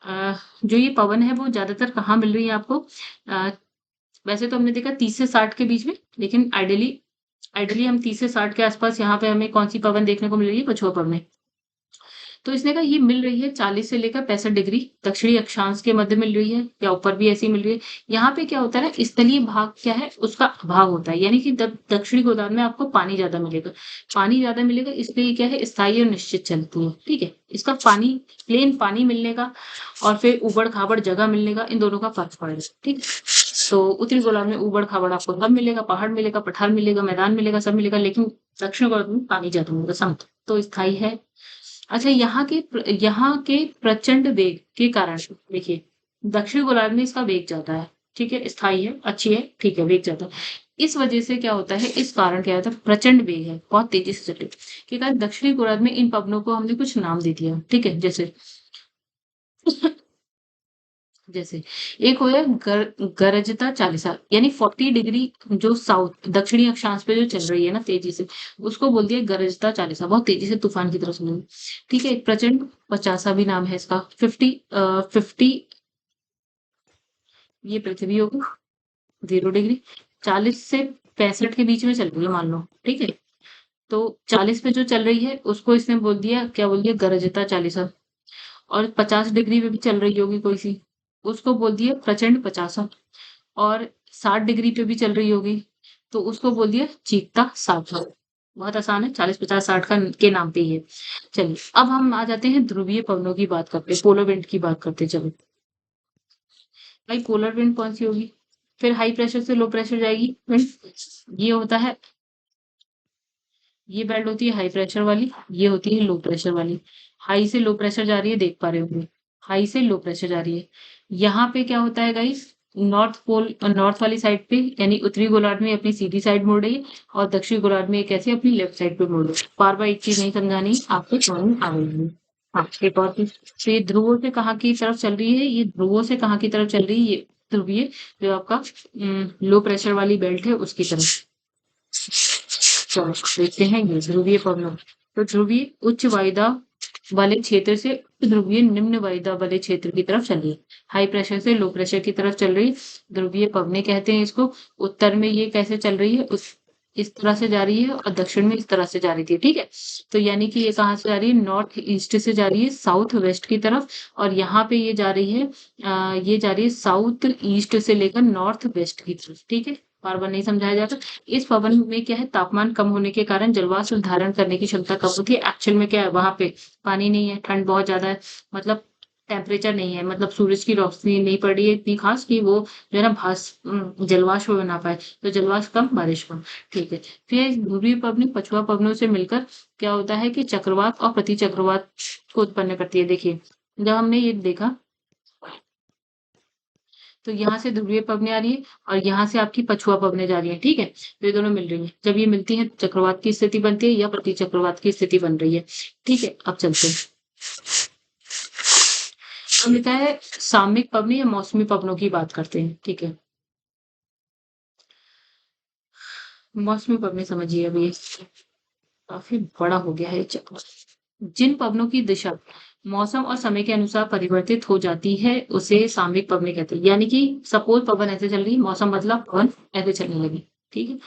[SPEAKER 1] जो ये पवन है वो ज्यादातर कहाँ मिल रही है आपको? अ, वैसे तो हमने देखा 30 से 60 के बीच में, लेकिन आइडियली आइडियली हम 30 से 60 के आसपास यहाँ पे हमें कौन सी पवन देखने को मिल रही है? पछुआ पवन। तो इसने कहा ये मिल रही है 40 से लेकर 65 डिग्री दक्षिणी अक्षांश के मध्य मिल रही है, या ऊपर भी ऐसी मिल रही है। यहाँ पे क्या होता है ना, स्थलीय भाग क्या है, उसका अभाव होता है, यानी कि दक्षिणी गोलार्ध में आपको पानी ज्यादा मिलेगा। पानी ज्यादा मिलेगा, इसलिए क्या है, स्थायी और निश्चित चलती है, ठीक है? इसका पानी, प्लेन पानी मिलने का और फिर उबड़ खाबड़ जगह मिलने का, इन दोनों का फर्क पड़ेगा, ठीक है? तो उत्तरी गोलार्ध में उबड़ खाबड़ आपको सब मिलेगा, पहाड़ मिलेगा, पठार मिलेगा, मैदान मिलेगा, सब मिलेगा, लेकिन दक्षिण गोलार्ध में पानी ज्यादा मिलेगा, समझ? तो स्थायी है। अच्छा, यहाँ के प्रचंड वेग के कारण देखिए, दक्षिण गोलार्ध में इसका वेग ज्यादा है, ठीक है? स्थायी है, अच्छी है, ठीक है, वेग ज्यादा है। इस वजह से क्या होता है, इस कारण क्या होता है, प्रचंड वेग है, बहुत तेजी से चल रही है के कारण दक्षिणी गोलार्ध में इन पवनों को हमने कुछ नाम दे दिया, ठीक है? जैसे जैसे एक हो गया गरजता चालीसा, यानी 40 डिग्री जो साउथ दक्षिणी अक्षांश पे जो चल रही है ना तेजी से, उसको बोल दिया गरजता चालीसा, बहुत तेजी से तूफान की तरह चल रही है, ठीक है? एक प्रचंड पचासा भी नाम है इसका। 50 ये पृथ्वी होगी 0 डिग्री, 40 से 65 के बीच में चल रही है मान लो, ठीक है? तो 40 पे जो चल रही है उसको इसने बोल दिया, क्या बोल दिया? गरजता चालीसा। और 50 डिग्री पे भी चल रही होगी कोई सी, उसको बोल दिया प्रचंड पचासा। और 60 डिग्री पे भी चल रही होगी, तो उसको बोल दिया चीकता 60। बहुत आसान है, 40 50 60 का के नाम पे ही है। चलिए, अब हम आ जाते हैं ध्रुवीय पवनों की बात करते हैं, पोलर विंड की बात करते हैं। चलो भाई, पोलर विंड कौन सी होगी? फिर हाई प्रेशर से लो प्रेशर जाएगी। ये होता है, ये बेल्ट होती है हाई प्रेशर वाली, ये होती है लो प्रेशर वाली। हाई से लो प्रेशर जा रही है, देख पा रहे होंगे, हाई से लो प्रेशर जा रही है। यहाँ पे क्या होता है गाइस, नॉर्थ पोल, नॉर्थ वाली साइड पे यानी उत्तरी गोलार्ध में अपनी सीधी साइड मुड़ रही है, और दक्षिणी गोलार्ध में एक ऐसी अपनी लेफ्ट साइड पे मुड़ रही है। बार बार एक चीज नहीं समझानी, आपको समझ में आ गई है। हाँ, एक और चीज, तो ये ध्रुवों से कहाँ की तरफ चल रही है, ये ध्रुवों से कहाँ की तरफ चल रही है, ये ध्रुवीय जो आपका लो प्रेशर वाली बेल्ट है उसकी तरफ। चलो देखते हैं ये ध्रुवीय पवनों। तो ध्रुवीय उच्च वायुदाब वाले क्षेत्र से ध्रुवीय निम्न वायुदाब वाले क्षेत्र की तरफ चल रही है। हाई प्रेशर से लो प्रेशर की तरफ चल रही है, ध्रुवीय पवनें कहते हैं इसको। उत्तर में ये कैसे चल रही है, उस इस तरह से जा रही है, और दक्षिण में इस तरह से जा रही थी, ठीक है। तो यानी कि ये कहाँ से जा रही है, नॉर्थ ईस्ट से जा रही है साउथ वेस्ट की तरफ, और यहाँ पे ये जा रही है ये जा रही है साउथ ईस्ट से लेकर नॉर्थ वेस्ट की तरफ, ठीक है। बार बार नहीं समझाया जाता। इस पवन में क्या है, तापमान कम होने के कारण जलवाष्प धारण करने की क्षमता कम होती है। एक्चुअल में क्या है, वहां पे पानी नहीं है, ठंड बहुत ज्यादा है, मतलब टेम्परेचर नहीं है, मतलब सूरज की रोशनी नहीं पड़ रही है इतनी खास कि वो जो है ना जलवाष्प बना पाए। तो जलवाष्प कम, बारिश कम, ठीक है। फिर ध्रुवीय पवनी पछुआ पवनों से मिलकर क्या होता है कि चक्रवात और प्रति चक्रवात को उत्पन्न करती है। देखिए, जब हमने ये देखा तो यहाँ से ध्रुवीय पवनें आ रही है, और यहाँ से आपकी पछुआ पवनें जा रही है, ठीक है। तो ये दोनों मिल रही है, जब ये मिलती है चक्रवात की स्थिति बनती है या प्रति चक्रवात की स्थिति बन रही है, ठीक है। अब चलते हैं, हम लिखा है सामयिक पवनी या मौसमी पवनों की बात करते हैं, ठीक है। मौसमी पवनी समझिए, अभी काफी बड़ा हो गया है ये चक्र। जिन पवनों की दिशा मौसम और समय के अनुसार परिवर्तित हो जाती है उसे सामयिक पवनें कहते हैं। यानी कि सपोज पवन ऐसे चल रही, मौसम बदला, पवन ऐसे चलने लगी, ठीक है।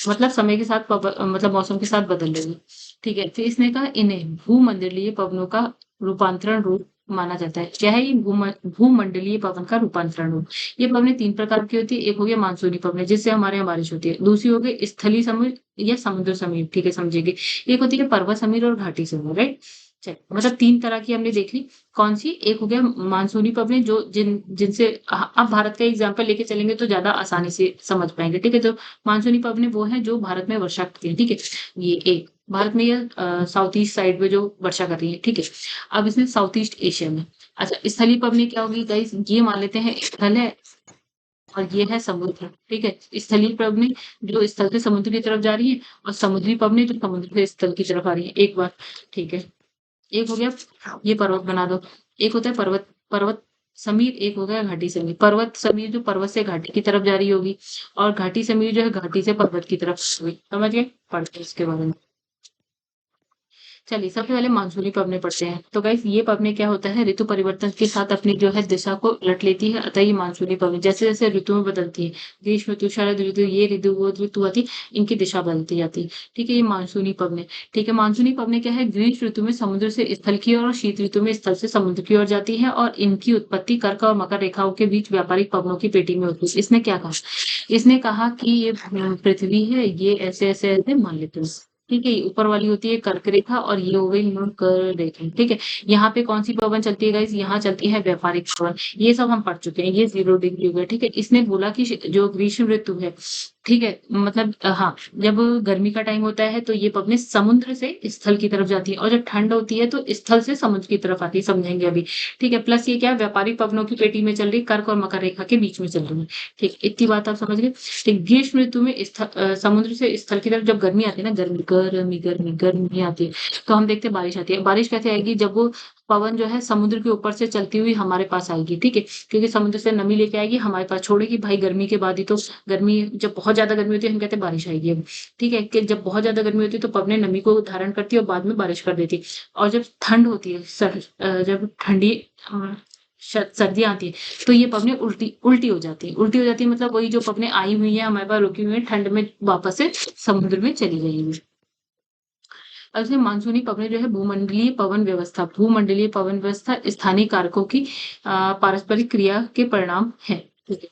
[SPEAKER 1] मतलब समय के साथ मतलब मौसम के साथ बदल रही है, ठीक है। फिर इसने कहा इन्हें भूमंडलीय पवनों का रूपांतरण रूप माना जाता है। क्या है ये, भूमंडलीय पवन का रूपांतरण रूप। ये पवनें तीन प्रकार की होती है। एक हो गया मानसूनी पवनें, जिससे हमारे यहाँ बारिश होती है। दूसरी हो गई स्थलीय समीर या समुद्र समीर, ठीक है, समझेंगे। एक होती है पर्वत समीर और घाटी समीर, राइट। चल, मतलब तीन तरह की हमने देख ली। कौन सी, एक हो गया मानसूनी पवनें, जो जिनसे अब भारत का एग्जांपल लेके चलेंगे तो ज्यादा आसानी से समझ पाएंगे, ठीक है। तो मानसूनी पवनें वो हैं जो भारत में वर्षा करती हैं, ठीक है। ये एक भारत में, या साउथ ईस्ट साइड में जो वर्षा कर रही है, ठीक है। अब इसमें साउथ ईस्ट एशिया में, अच्छा, स्थलीय पवनें क्या होगी गाइस, ये मान लेते हैं स्थल है और ये है समुद्र, ठीक है। स्थलीय पवनें जो स्थल से समुद्र की तरफ जा रही है, और समुद्री पवनें जो समुद्र से स्थल की तरफ आ रही है, एक बार, ठीक है। एक हो गया, ये पर्वत बना दो। एक होता है पर्वत पर्वत समीर, एक हो गया घाटी समीर। पर्वत समीर जो पर्वत से घाटी की तरफ जा रही होगी, और घाटी समीर जो है घाटी से पर्वत की तरफ हुई। समझ गए, पढ़ते हैं इसके बारे में। चलिए, सबसे पहले मानसूनी पवनें पढ़ते हैं। तो गाइस, ये पवनें क्या होता है, ऋतु परिवर्तन के साथ अपनी जो है दिशा को उलट लेती है, अतः ये मानसूनी पवनें जैसे जैसे ऋतुएं बदलती है, ग्रीष्म ऋतु, शरद ऋतु, ये ऋतु वो ऋतु आती, इनकी दिशा बदलती जाती है, ठीक है। ये मानसूनी पवनें, ठीक है। मानसूनी पवनें क्या है, ग्रीष्म ऋतु में समुद्र से स्थल की ओर और शीत ऋतु में स्थल से समुद्र की ओर जाती है, और इनकी उत्पत्ति कर्क और मकर रेखाओं के बीच व्यापारिक पवनों की पेटी में होती है। इसने क्या कहा, इसने कहा कि ये पृथ्वी है, ये ऐसे ऐसे ऐसे मान लेते हैं, ठीक है। ये ऊपर वाली होती है कर्क रेखा, और ये हो गई मकर रेखा, ठीक है। यहाँ पे कौन सी पवन चलती है गाइस, यहाँ चलती है व्यापारिक पवन। ये सब हम पढ़ चुके हैं, ये 0 डिग्री हो गया, ठीक है। इसने बोला कि जो ग्रीष्म ऋतु है, ठीक है, मतलब हाँ, जब गर्मी का टाइम होता है तो ये पवनें समुद्र से स्थल की तरफ जाती है, और जब ठंड होती है तो स्थल से समुद्र की तरफ आती है, समझेंगे अभी, ठीक है। प्लस ये क्या है, व्यापारिक पवनों की पेटी में चल रही, कर्क और मकर रेखा के बीच में चल रही है, ठीक। इतनी बात आप समझ गए, ठीक। ग्रीष्म ऋतु में समुद्र से स्थल की तरफ जब गर्मी आती है ना, गर्मी गर्मी गर्मी गर्मी आती है, तो हम देखते हैं बारिश आती है। बारिश कैसे आएगी, जब वो पवन जो है समुद्र के ऊपर से चलती हुई हमारे पास आएगी, ठीक है। क्योंकि समुद्र से नमी लेके आएगी, हमारे पास छोड़ेगी भाई, गर्मी के बाद ही तो गर्मी, जब बहुत ज्यादा गर्मी होती है हम कहते हैं बारिश आएगी अब, ठीक है। कि जब बहुत ज्यादा गर्मी होती है तो पवनें नमी को धारण करती है और बाद में बारिश कर देती है। और जब ठंड होती है, जब ठंडी सर्दियां आती है, तो ये पवनें उल्टी उल्टी हो जाती है। उल्टी हो जाती है मतलब वही जो पवनें आई हुई है हमारे पास रुकी हुई है, ठंड में वापस से समुद्र में चली जाएंगी। और इसमें मानसूनी पवनें जो है भूमंडलीय पवन व्यवस्था स्थानीय कारकों की पारस्परिक क्रिया के परिणाम है, ठीक है।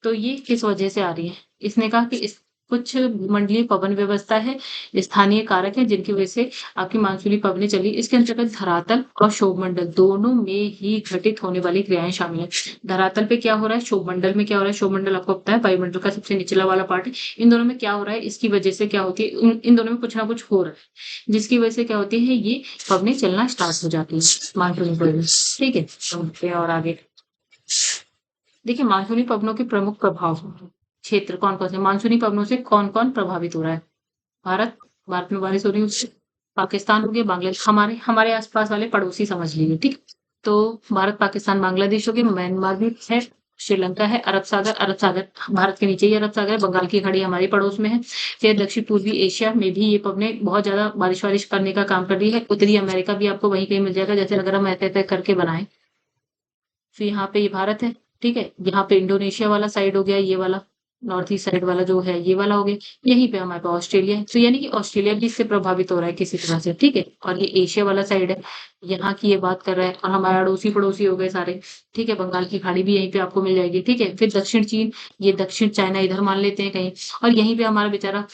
[SPEAKER 1] तो ये किस वजह से आ रही है, इसने कहा कि इस कुछ मंडलीय पवन व्यवस्था है, स्थानीय कारक हैं जिनकी वजह से आपकी मानसूनी पवनें चली। इसके अंतर्गत धरातल और क्षोभमंडल दोनों में ही घटित होने वाली क्रियाएँ शामिल हैं। धरातल पे क्या हो रहा है, क्षोभमंडल में क्या हो रहा है, क्षोभमंडल आपको पता है वायुमंडल का सबसे निचला वाला पार्ट है। इन दोनों में क्या हो रहा है, इसकी वजह से क्या होती है, इन दोनों में कुछ ना कुछ हो रहा है, जिसकी वजह से क्या होती है, ये पवनें चलना स्टार्ट हो जाती हैं, मानसूनी पवनें। ठीक है? चलते हैं और आगे। देखिए मानसूनी पवनों के प्रमुख प्रभाव क्षेत्र कौन-कौन से, मानसूनी पवनों से कौन-कौन प्रभावित हो रहा है? भारत में बारिश हो रही है उससे, पाकिस्तान हो गया, बांग्लादेश, हमारे हमारे आस-पास वाले पड़ोसी समझ लीजिए, ठीक? तो भारत, पाकिस्तान, बांग्लादेश हो गए, म्यांमार भी है, श्रीलंका है, अरब सागर भारत के नीचे ही अरब सागर है, बंगाल की खाड़ी हमारे पड़ोस में है। फिर दक्षिण पूर्वी एशिया में भी ये पवनें बहुत ज़्यादा बारिश-वारिश करने का काम कर रही है। उत्तरी अमेरिका भी आपको वहीं कहीं मिल जाएगा, जैसे अगर हम ऐसे-ऐसे करके बनाएँ, फिर यहाँ पे ये भारत है, ठीक है? यहाँ पे इंडोनेशिया वाला साइड हो गया, ये वाला नॉर्थ ईस्ट साइड वाला जो है ये वाला हो गया। यहीं पे हमारे पास ऑस्ट्रेलिया है, तो यानी कि ऑस्ट्रेलिया भी इससे प्रभावित हो रहा है किसी तरह से, ठीक है? और ये एशिया वाला साइड है, यहाँ की ये बात कर रहा है, और हमारे अड़ोसी-पड़ोसी हो गए सारे, ठीक है? बंगाल की खाड़ी भी यहीं पे आपको मिल जाएगी, ठीक है? फिर दक्षिण चीन, ये दक्षिण चाइना इधर मान लेते हैं कहीं, और यहीं पे हमारा बेचारा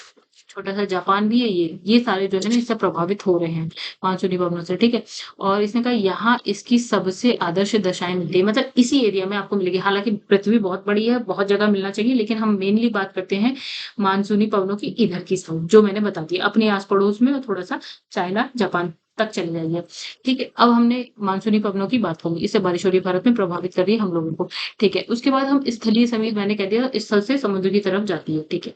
[SPEAKER 1] छोटा-सा जापान भी है ये सारे जो है ना इससे प्रभावित हो रहे हैं मानसूनी पवनों से, ठीक है? और इसने कहा यहाँ इसकी सबसे आदर्श दशाएँ मिलती है, मतलब इसी एरिया में आपको मिलेगी। हालाँकि पृथ्वी बहुत बड़ी है, बहुत जगह मिलना चाहिए, लेकिन हम मेनली बात करते हैं मानसूनी पवनों की इधर की साइड, जो मैंने बता दिया। अपने आस-पड़ोस में और थोड़ा-सा चाइना, जापान तक चले जाइए, ठीक है? अब हमने मानसूनी पवनों की बात होगी, इससे बारिश हो रही है भारत में, प्रभावित कर रही है हम लोगों को, ठीक है? उसके बाद हम स्थलीय समीर मैंने कह दिया, स्थल से समुद्र की तरफ जाती है, ठीक है?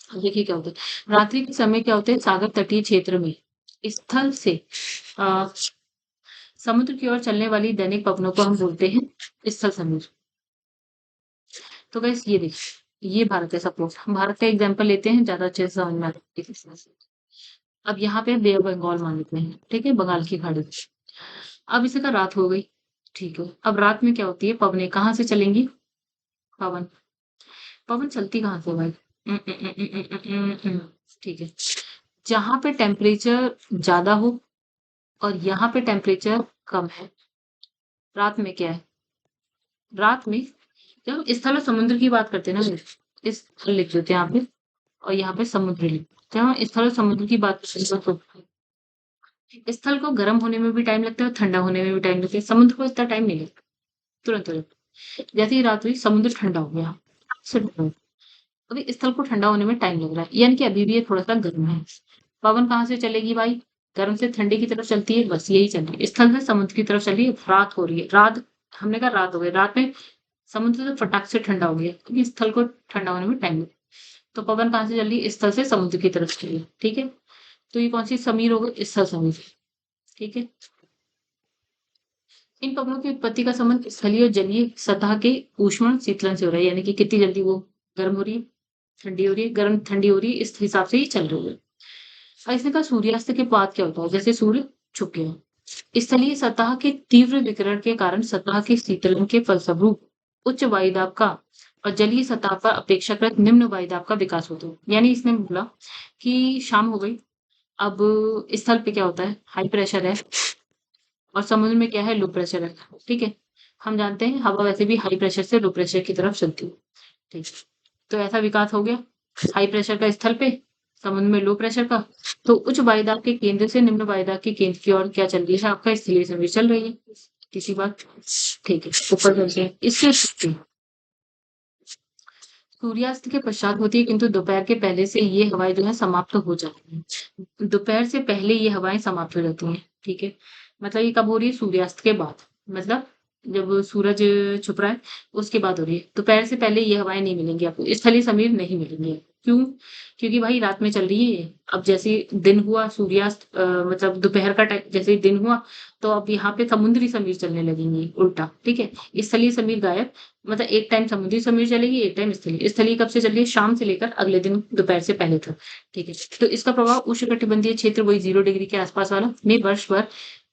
[SPEAKER 1] अब देखिए क्या होता है, रात्रि के समय क्या होता है, सागर तटीय क्षेत्र में स्थल से अ, समुद्र की ओर चलने वाली दैनिक पवनों को हम बोलते हैं स्थल समीर। तो गाइस ये देखिए, ये भारत है सपोज़, हम भारत का एग्ज़ाम्पल लेते हैं, ज़्यादा अच्छे से समझ में आता है इस तरह से। अब यहाँ पे बे ऑफ बंगाल मान लेते हैं, ठीक है? बंगाल की खाड़ी। अब इसी का रात हो गई, ठीक है? अब रात में क्या होती है, पवनें कहाँ से चलेंगी? पवन पवन चलती कहाँ से है भाई? ठीक है। जहाँ पे टेम्परेचर ज़्यादा हो और यहाँ पे टेम्परेचर कम है, रात में क्या है? रात में जब हम स्थल और समुद्र की बात करते हैं ना, स्थल लिख देते हैं यहाँ पे और यहाँ पे समुद्र लिख, जब हम स्थल और समुद्र की बात करते हैं तो स्थल को गर्म होने में भी टाइम लगता है और ठंडा होने में भी टाइम लगता है। समुद्र को इतना टाइम नहीं लगता, तुरंत हो जाता है। जैसे ही रात हुई, समुद्र ठंडा हो गया, अभी स्थल को ठंडा होने में टाइम लग रहा है, यानी कि अभी भी ये थोड़ा-सा गर्म है। पवन कहाँ से चलेगी भाई? गर्म से ठंडे की तरफ चलती है, बस यही चल रही है। स्थल से समुद्र की तरफ चल रही है, रात हो रही है। रात हमने कहा रात हो गई, रात में समुद्र तो फटाक से ठंडा हो गया, क्योंकि स्थल को ठंडा होने में टाइम लगता है। तो पवन कहाँ से चल रही है? स्थल से समुद्र की तरफ चल रही है, ठीक है? तो ये कौन-सी समीर हो गई? स्थल समीर, ठीक है? इन पवनों की उत्पत्ति का संबंध स्थलीय और जलीय सतह के ऊष्मन शीतलन से हो रहा है, यानी कि कितनी जल्दी वो गर्म हो रही है, ठंडी हो रही है, गर्म ठंडी हो रही है, इस हिसाब से ये चल रही है। और इसने कहा सूर्यास्त के बाद क्या होता है? जैसे सूर्य छुप गया, स्थलीय सतह के तीव्र विकिरण के कारण सतह के शीतलन के फलस्वरूप उच्च वायुदाब का और जलीय सतह पर अपेक्षाकृत निम्न वायुदाब का विकास होता है। यानी इसने बोला कि शाम हो गई, अब स्थल पे क्या होता है? हाई प्रेशर है और समुद्र में क्या है? लो प्रेशर है, ठीक है? हम जानते हैं हवा वैसे भी हाई प्रेशर से लो प्रेशर की तरफ चलती है, ठीक। तो ऐसा विकास हो गया, हाई प्रेशर का स्थल पे, समुद्र में लो प्रेशर का, तो उच्च वायुदाब के केंद्र से निम्न वायुदाब के केंद्र की ओर क्या चल रही है? आपका स्थलीय समीर चल रही है। तीसरी बात, ठीक है, ऊपर चलते हैं। इससे सूर्यास्त के पश्चात होती है, किंतु दोपहर के पहले से ये हवाएँ जो हैं समाप्त हो जाती हैं। दोपहर से पहले ये हवाएँ समाप्त हो जाती हैं, ठीक है? मतलब ये कब हो रही है? सूर्यास्त के बाद, मतलब जब सूरज छुप रहा है, उसके बाद हो रही है। दोपहर से पहले ये हवाएँ नहीं मिलेंगी आपको, स्थलीय समीर नहीं मिलेंगी। क्यों? क्योंकि भाई रात में चल रही है ये। अब जैसे ही दिन हुआ सूर्यास्त मतलब दोपहर का टाइम जैसे ही दिन हुआ, तो अब यहाँ पे समुद्री समीर चलने लगेंगी उल्टा, ठीक है? स्थलीय समीर गायब, मतलब एक टाइम समुद्री समीर चलेगी, एक टाइम स्थलीय। स्थलीय कब से चल रही है? शाम से लेकर अगले दिन दोपहर से पहले तक, ठीक है? तो इसका प्रभाव उष्णकटिबंधीय क्षेत्र वही 0 डिग्री के आसपास वाला में वर्ष भर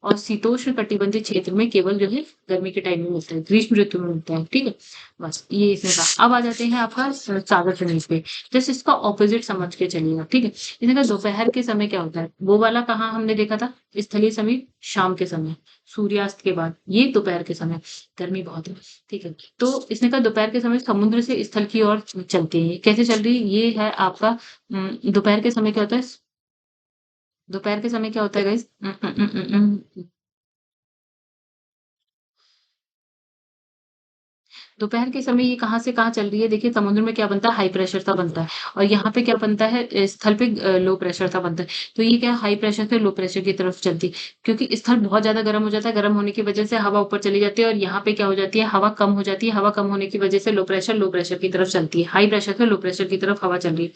[SPEAKER 1] और शीतोष्ण कटिबंधीय क्षेत्र में केवल जो है गर्मी के टाइम में मिलता है, ग्रीष्म ऋतु में मिलता है, ठीक है। बस ये इसने कहा। अब आ जाते हैं आपका सागर समीर पे। जैसे इसका ऑपोजिट समझ के चलिएगा, ठीक है। इसने कहा दोपहर के समय क्या होता है, वो वाला कहाँ हमने देखा था, स्थलीय समीर शाम के समय, सूर्यास्त के बाद। ये दोपहर के समय, गर्मी बहुत है, ठीक है। तो इसने कहा दोपहर के समय समुद्र से स्थल की ओर चलती है। कैसे चल रही है, ये है आपका दोपहर के समय क्या होता है, दोपहर के समय क्या होता है गाइस, दोपहर के समय ये कहाँ से कहाँ चल रही है, देखिए समुद्र में क्या बनता है, हाई प्रेशर सा बनता है, और यहाँ पे क्या बनता है, स्थल पे लो प्रेशर सा बनता है। तो ये क्या हाई प्रेशर से लो प्रेशर की तरफ चलती है, क्योंकि स्थल बहुत ज्यादा गर्म हो जाता है, गर्म होने की वजह से हवा ऊपर चली जाती है, और यहाँ पे क्या हो जाती है, हवा कम हो जाती है, हवा कम होने की वजह से लो प्रेशर की तरफ चलती है, हाई प्रेशर से लो प्रेशर की तरफ हवा चल रही है।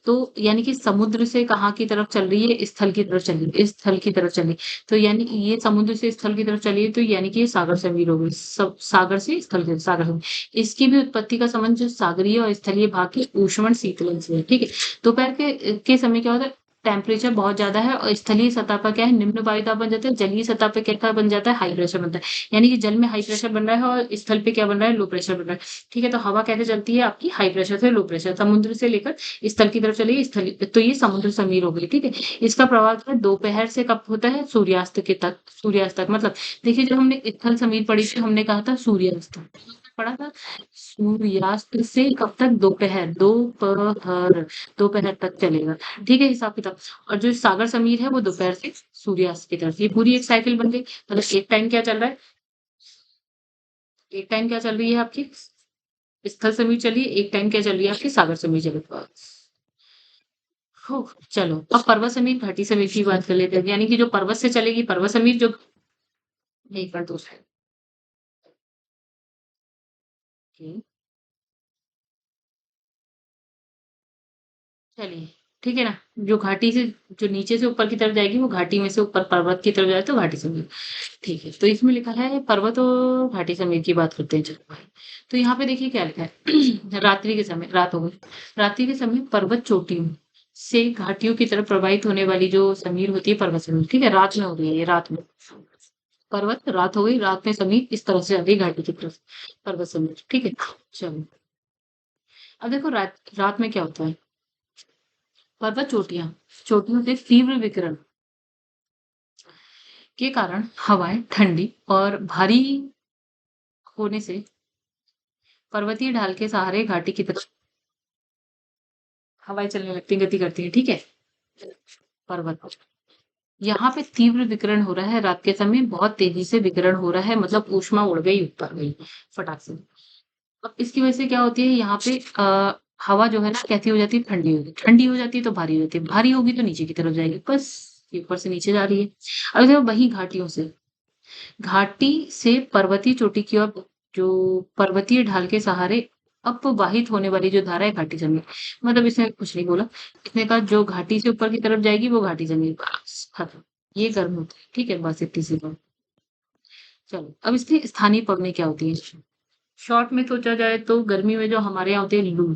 [SPEAKER 1] तो यानी कि समुद्र से कहाँ की तरफ चल रही है, स्थल की तरफ चल रही है, स्थल की तरफ चली। तो यानी कि ये समुद्र से स्थल की तरफ चली है, तो यानी कि ये सागर समीर हो गई, सागर से स्थल के सागर समीर। इसकी भी उत्पत्ति का संबंध जो सागरीय और स्थलीय भाग के ऊष्मन शीतलन से है, ठीक है। दोपहर के समय क्या होता है, टेम्परेचर बहुत ज्यादा है, और स्थलीय सतह पर क्या है, निम्न वायु दाब बन जाता है, जलीय सतह पे क्या बन जाता है, हाई प्रेशर बनता है। यानी कि जल में हाई प्रेशर बन रहा है, और स्थल पे क्या बन रहा है, लो प्रेशर बन रहा है, ठीक है। तो हवा कैसे चलती है आपकी, हाई प्रेशर से लो प्रेशर, समुद्र से लेकर स्थल की तरफ चली, स्थल, तो ये समुद्र समीर हो गई, ठीक है। इसका प्रभाव क्या है, दोपहर से कब होता है, सूर्यास्त के तक, सूर्यास्त तक मतलब, देखिए जब हमने स्थल समीर पढ़ी थी, हमने कहा था सूर्यास्त पढ़ा था, सूर्यास्त से कब तक, दोपहर, दोपहर, दोपहर तक चलेगा, ठीक है, हिसाब किताब। और जो सागर समीर है वो दोपहर से सूर्यास्त की तरफ, ये पूरी एक साइकिल बन गई। मतलब एक टाइम क्या चल रहा है, एक टाइम क्या चल रही है आपकी स्थल समीर चलिए, एक टाइम क्या चल रही है आपकी सागर समीर चल रही है। चलो अब पर्वत समीर घाटी समीर की बात कर लेते हैं, यानी कि जो पर्वत से चलेगी पर्वत समीर, जो एक बार दूसरा, चलिए, ठीक है ना। जो घाटी से, जो नीचे से ऊपर की तरफ जाएगी वो घाटी में से ऊपर पर्वत की तरफ जाए तो घाटी समीर, ठीक है। तो इसमें लिखा है पर्वत और घाटी समीर की बात करते हैं, चलो भाई। तो यहाँ पे देखिए क्या लिखा है, रात्रि के समय, रात हो गई, रात्रि के समय पर्वत चोटियों से घाटियों की तरफ प्रवाहित होने वाली जो समीर होती है पर्वत समीर, ठीक है, रात में हो रही है ये, रात में पर्वत, रात हो गई, रात में समीर इस तरफ से आ गई घाटी की तरफ, पर्वत समीर, ठीक है। चलो अब देखो रात में क्या होता है, पर्वत चोटियां, चोटियों से तीव्र विकिरण के कारण हवाएं ठंडी और भारी होने से पर्वतीय ढाल के सहारे घाटी की तरफ हवाएं चलने लगती हैं, गति करती हैं, ठीक है। पर्वत, यहाँ पे तीव्र विकिरण हो रहा है, रात के समय बहुत तेजी से विकिरण हो रहा है, मतलब ऊष्मा उड़ गई ऊपर गई फटाक से। अब इसकी वजह से क्या होती है, यहाँ पे हवा जो है ना कैसी हो जाती है, ठंडी होगी, ठंडी हो जाती है तो भारी हो जाती है, भारी होगी तो नीचे की तरफ जाएगी, बस ये ऊपर से नीचे जा रही है। अब देखो वही घाटियों से, घाटी से पर्वतीय चोटी की ओर जो पर्वतीय ढाल के सहारे अपवाहित होने वाली जो धारा है घाटी जमीन, मतलब इसने कुछ नहीं बोला, इसने कहा जो घाटी से ऊपर की तरफ जाएगी वो घाटी जमीन, बस खत्म। ये गर्म होता है, ठीक है, बस इतनी सी बात। चलो अब इसकी स्थानीय पवनें क्या होती है, शॉर्ट में सोचा जाए तो गर्मी में जो हमारे यहाँ होती है लू,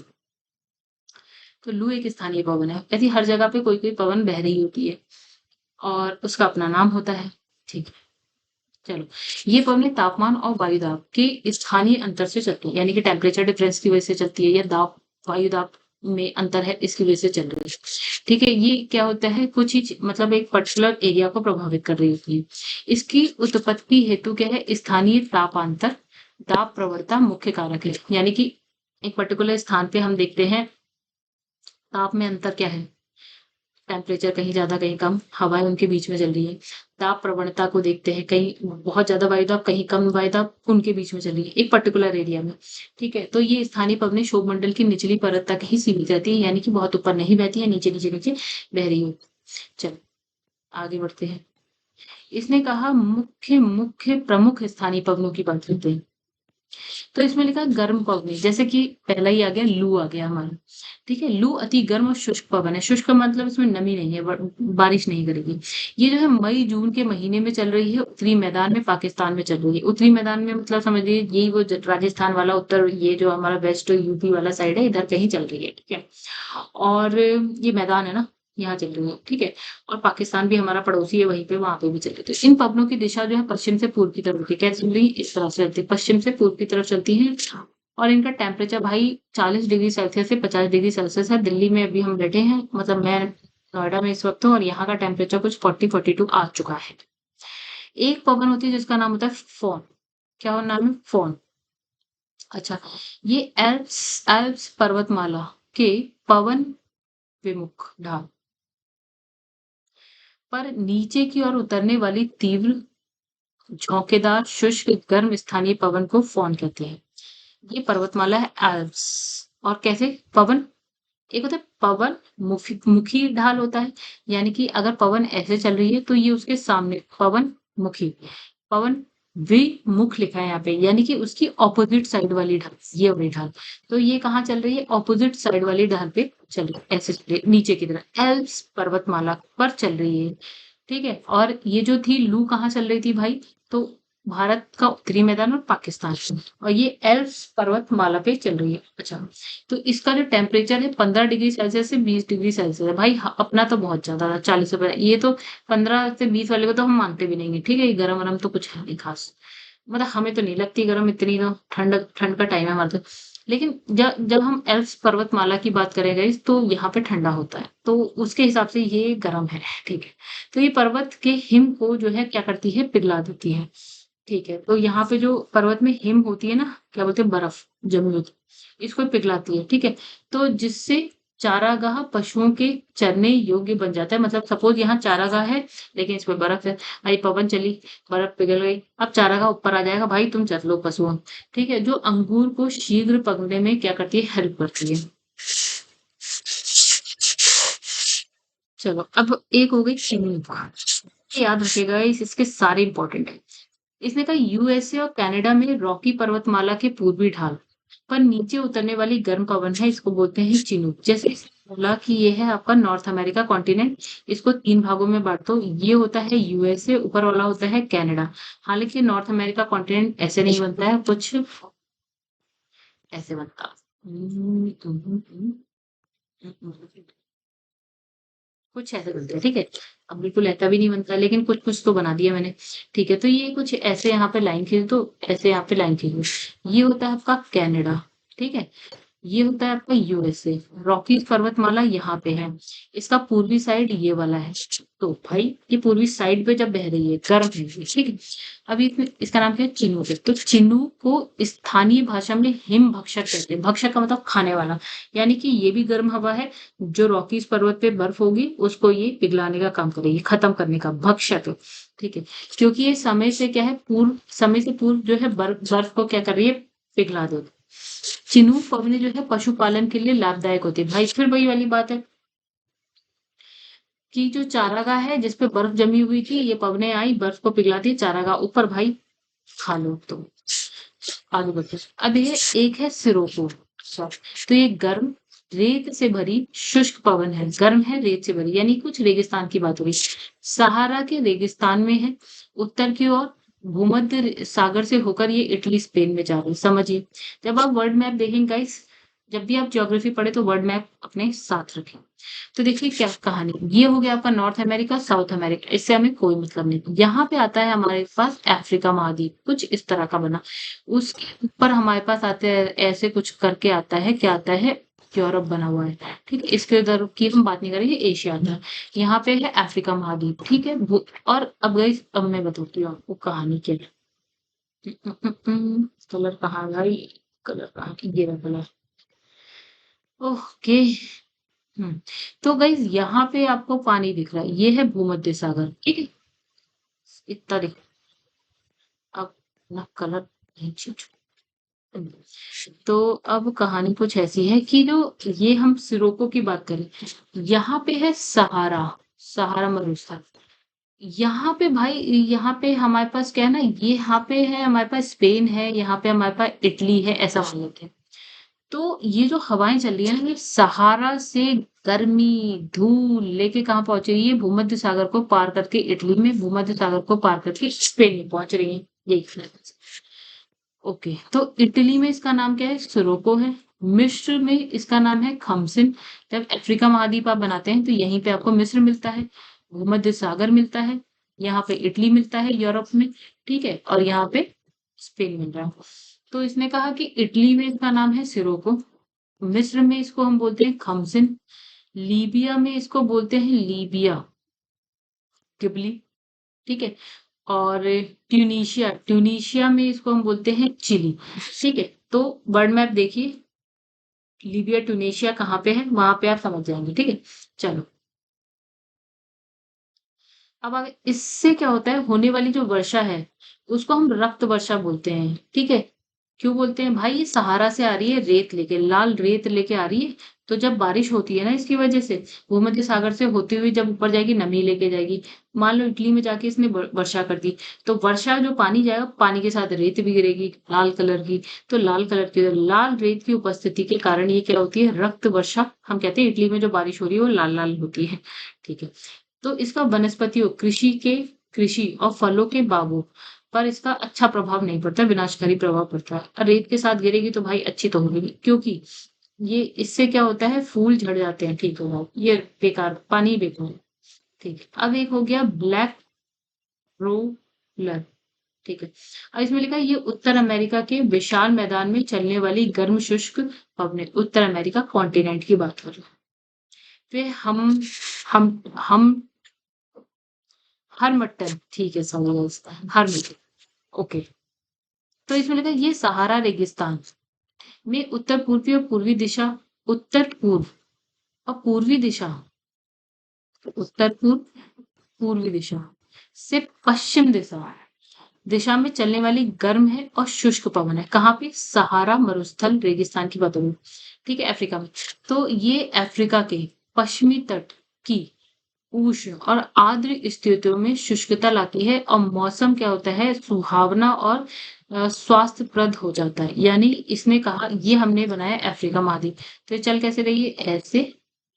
[SPEAKER 1] तो लू एक स्थानीय पवन है, ऐसी हर जगह पे कोई कोई पवन बह रही होती है और उसका अपना नाम होता है, ठीक है। चलो ये पवनें तापमान और वायु दाब के स्थानीय अंतर से चलती है, यानी कि टेम्परेचर डिफरेंस की वजह से चलती है, या दाब, वायु दाब में अंतर है इसकी वजह से चल रही है, ठीक है। ये क्या होता है, कुछ ही मतलब एक पर्टिकुलर एरिया को प्रभावित कर रही होती है। इसकी उत्पत्ति हेतु क्या है, स्थानीय तापांतर, दाब प्रवणता मुख्य कारक है, यानी कि एक पर्टिकुलर स्थान पे हम देखते हैं ताप में अंतर क्या है, टेम्परेचर कहीं ज्यादा कहीं कम, हवाएं उनके बीच में चल रही है। दाब प्रवणता को देखते हैं, कहीं बहुत ज्यादा वायुदाब कहीं कम वायुदाब उनके बीच में चल रही है एक पर्टिकुलर एरिया में, ठीक है। तो ये स्थानीय पवनें क्षोभ मंडल की निचली परत तक ही सीमित रहती है, यानी कि बहुत ऊपर नहीं बहती है, नीचे नीचे नीचे बह रही हो। चलो आगे बढ़ते हैं। इसने कहा मुख्य मुख्य प्रमुख स्थानीय पवनों की बात करते हैं। तो इसमें लिखा है गर्म पवनी, जैसे कि पहला ही आ गया, लू आ गया हमारा, ठीक है। लू अति गर्म और शुष्क पवन है, शुष्क मतलब इसमें नमी नहीं है, बारिश नहीं करेगी। ये जो है मई जून के महीने में चल रही है, उत्तरी मैदान में पाकिस्तान में चल रही है। उत्तरी मैदान में मतलब समझिए यही वो राजस्थान वाला उत्तर, ये जो हमारा वेस्ट यूपी वाला साइड है, इधर कहीं चल रही है, ठीक है। और ये मैदान है ना, यहाँ चल रही है, ठीक है? और पाकिस्तान भी हमारा पड़ोसी है वहीं पे, वहाँ पे भी चल रही है। तो इन पवनों की दिशा जो है पश्चिम से पूर्व की तरफ होती है। कैसे चल रही है? इस तरह से चलती है, पश्चिम से पूर्व की तरफ चलती है और इनका टेम्परेचर भाई 40 डिग्री सेल्सियस से 50 डिग्री सेल्सियस है। दिल्ली में अभी हम बैठे हैं, मतलब मैं नोएडा में इस वक़्त हूँ और यहाँ का टेम्परेचर कुछ 40-42 आ चुका है। एक पवन होती है जिसका नाम होता है फ़ोन। क्या नाम है? फ़ोन। अच्छा, ये एल्प्स पर्वतमाला के पवन विमुख ढाल पर नीचे की ओर उतरने वाली तीव्र झोंकेदार शुष्क गर्म स्थानीय पवन को फ़ोन कहते हैं। ये पर्वतमाला है एल्प्स। और कैसे पवन, एक होता है पवन मुखी ढाल होता है, यानी कि अगर पवन ऐसे चल रही है तो ये उसके सामने पवन मुखी, पवन विमुख लिखा है यहाँ पे, यानी कि उसकी ऑपोजिट साइड वाली ढाल, ये वाली ढाल। तो ये कहाँ चल रही है? ऑपोजिट साइड वाली ढाल पे चल रही है, ऐसे चल रही है नीचे की तरफ, एल्प्स पर्वतमाला पर चल रही है। ठीक है? और ये जो थी लू कहाँ चल रही थी भाई? तो भारत का उत्तरी मैदान और पाकिस्तान में, और ये एल्प्स पर्वतमाला पे चल रही है। अच्छा, तो इसका जो टेम्परेचर है 15 डिग्री सेल्सियस से 20 डिग्री सेल्सियस है। भाई अपना तो बहुत ज़्यादा था, 40 से 50, ये तो 15 से 20 वाले को तो हम मानते भी नहीं है, ठीक है? ये गरम-वरम तो कुछ है नहीं ख़ास। मतलब हमें तो नहीं लगती गरम इतनी, तो ठंड ठंड का टाइम है हमारा तो। लेकिन जब हम एल्प्स पर्वतमाला की बात करें गाइस, तो यहाँ पे ठंडा होता है, तो उसके हिसाब से ये गर्म है, ठीक है? तो ये पर्वत के हिम को जो है क्या करती है? पिघला देती है। ठीक है, तो यहाँ पे जो पर्वत में हिम होती है ना, क्या बोलते हैं, बर्फ जमी होती है, इसको पिघलाती है, ठीक है? तो जिससे चारागाह पशुओं के चरने योग्य बन जाता है। मतलब सपोज यहाँ चारागाह है, लेकिन इसमें बर्फ है, भाई पवन चली, बर्फ पिघल गई, अब चारागाह ऊपर आ जाएगा, भाई तुम चर लो पशुओं, ठीक है? जो अंगूर को शीघ्र पकने में क्या करती है? हेल्प करती है। चलो, अब एक हो गई चिनूक, याद रखिएगा इसके सारे इंपॉर्टेंट है। इसने कहा यूएसए और कनाडा में रॉकी पर्वतमाला के पूर्वी ढाल पर नीचे उतरने वाली गर्म पवन है, इसको बोलते हैं चिनूक। जैसे इसने बोला कि ये है आपका नॉर्थ अमेरिका कॉन्टिनेंट, इसको 3 भागों में बाँट दो। ये होता है यूएसए, ऊपर वाला होता है कनाडा। हालाँकि नॉर्थ अमेरिका कॉन्टिनेंट ऐसे नहीं बनता है, कुछ ऐसे बनता। कुछ ऐसे बनते हैं, ठीक है? अब बिल्कुल ऐसा भी नहीं बनता, लेकिन कुछ-कुछ तो बना दिया मैंने, ठीक है? तो ये कुछ ऐसे यहाँ पे लाइन खींच दो, ऐसे यहाँ पे लाइन खींच दो। ये होता है आपका कनाडा, ठीक है? ये होता है आपका यूएसए, रॉकीज पर्वतमाला यहाँ पे है, इसका पूर्वी साइड ये वाला है। तो भाई ये पूर्वी साइड पे जब बह रही है, गर्म है ये, ठीक है? अभी इसमें इसका नाम क्या है? चिनूक है। तो चिनूक को स्थानीय भाषा में हिम भक्षक कहते हैं। भक्षक का मतलब खाने वाला, यानी कि ये भी गर्म हवा है, जो रॉकीज पर्वत पे बर्फ होगी उसको ये पिघलाने का काम करेगी, खत्म करने का, भक्षक है, ठीक है? क्योंकि ये समय से क्या है, समय से पूर्व जो है बर्फ बर्फ को क्या कर रही है? पिघला देती। चिनूक पवनें जो है पशुपालन के लिए लाभदायक होती है। भाई फिर वही वाली बात है कि जो चारागाह है जिस पे बर्फ जमी हुई थी, ये पवनें आई, बर्फ को पिघला दी, चारागाह ऊपर, भाई खा लो तुम। आगे बढ़ते हैं। अब ये एक है सिरोको। अच्छा, तो ये गर्म रेत से भरी शुष्क पवन है, गर्म है, रेत से भरी, यानी कुछ रेगिस्तान की बात हो रही। सहारा के रेगिस्तान में है, उत्तर की ओर भूमध्य सागर से होकर ये इटली स्पेन में जा रही है। समझिए, जब आप वर्ल्ड मैप देखेंगे गाइस, जब भी आप ज्योग्राफी पढ़े तो वर्ल्ड मैप अपने साथ रखें। तो देखिए क्या कहानी, ये हो गया आपका नॉर्थ अमेरिका, साउथ अमेरिका, इससे हमें कोई मतलब नहीं। यहाँ पे आता है हमारे पास अफ्रीका महाद्वीप, कुछ इस तरह का बना। उसके ऊपर हमारे पास आते हैं ऐसे कुछ करके आता है, क्या आता है? यूरोप बना हुआ है, ठीक है? इसके उधर की हम बात नहीं करेंगे, एशिया आता है। यहाँ पे है अफ्रीका महाद्वीप, ठीक है? और अब गई, अब मैं बताती हूँ आपको कहानी क्या है। कलर कहाँ है भाई? कलर कहाँ? ये रहा कलर। ओके। हम्म, तो गाइज यहाँ पे आपको पानी दिख रहा है, ये है भूमध्य सागर, ठीक है? इतना दिख। अब ना कलर, तो अब कहानी कुछ ऐसी है कि जो ये हम सिरोको की बात करें, यहाँ पे है सहारा, सहारा मरुस्थल। यहाँ पे भाई, यहाँ पे हमारे पास क्या है ना, ये यहाँ पे है हमारे पास स्पेन है, यहाँ पे हमारे पास इटली है, ऐसा मान लेते हैं। तो ये जो हवाएं चल रही है ना, ये सहारा से गर्मी धूल लेके कहाँ पहुंच रही है? भूमध्य सागर को पार करके इटली में, भूमध्य सागर को पार करके स्पेन में पहुंच रही है। यही फ्लैट। ओके, तो इटली में इसका नाम क्या है? सिरोको है, मिस्र में इसका नाम है खमसिन। जब अफ्रीका महाद्वीप आप बनाते हैं तो यहीं पे आपको मिस्र मिलता है, भूमध्य सागर मिलता है, यहाँ पे इटली मिलता है यूरोप में, ठीक है, और यहाँ पे स्पेन मिल रहा है। तो इसने कहा कि इटली में इसका नाम है सिरोको, मिस्र में इसको हम बोलते हैं खमसिन, लीबिया में इसको बोलते हैं लीबिया गिबली, ठीक है, और ट्यूनीशिया ट्यूनीशिया में इसको हम बोलते हैं चिली, ठीक है। तो वर्ल्ड मैप देखिए, लीबिया ट्यूनीशिया कहाँ पे है, वहां पे आप समझ जाएंगे, ठीक है। चलो, अब आगे इससे क्या होता है, होने वाली जो वर्षा है उसको हम रक्त वर्षा बोलते हैं, ठीक है। क्यों बोलते हैं भाई, ये सहारा से आ रही है रेत लेके, लाल रेत लेके आ रही है, तो जब बारिश होती है ना इसकी वजह से, भूमध्य सागर से होती हुई जब ऊपर जाएगी नमी लेके जाएगी, मान लो इटली में जाके इसने वर्षा कर दी, तो वर्षा जो पानी जाएगा, पानी के साथ रेत भी गिरेगी लाल कलर की, तो लाल कलर की लाल रेत की उपस्थिति के कारण ये क्या होती है, रक्त वर्षा हम कहते हैं। इटली में जो बारिश हो रही है वो लाल लाल होती है, ठीक है। तो इसका वनस्पतियों, कृषि और फलों के बागों पर इसका अच्छा प्रभाव नहीं पड़ता, विनाशकारी प्रभाव पड़ता है। और रेत के साथ गिरेगी तो भाई अच्छी तो होगी, क्योंकि ये इससे क्या होता है, फूल झड़ जाते हैं, ठीक है, ये बेकार, पानी बेकार, ठीक है। अब एक हो गया ब्लैक रोलर, ठीक है। अब इसमें लिखा है ये उत्तर अमेरिका के विशाल मैदान में चलने वाली गर्म शुष्क पवने, उत्तर अमेरिका कॉन्टिनेंट की बात कर रहे हैं। फिर हम हर मट्टन, ठीक है, समझ गया इसका हर मट्टन, ओके। तो इसमें लिखा है ये सहारा रेगिस्तान में उत्तर पूर्वी और पूर्वी दिशा, उत्तर पूर्व और पूर्वी दिशा, उत्तर पूर्व पूर्वी दिशा से पश्चिम दिशा में चलने वाली गर्म है और शुष्क पवन है। कहाँ पे, सहारा मरुस्थल रेगिस्तान की बात हो रही है, ठीक है, अफ्रीका में। तो ये अफ्रीका के पश्चिमी तट की उष्ण और आर्द्र स्थितियों में शुष्कता लाती है और मौसम क्या होता है, सुहावना और स्वास्थ्यप्रद हो जाता है। यानी इसने कहा ये हमने बनाया अफ्रीका महाद्वीप, तो ये चल कैसे रही है, ऐसे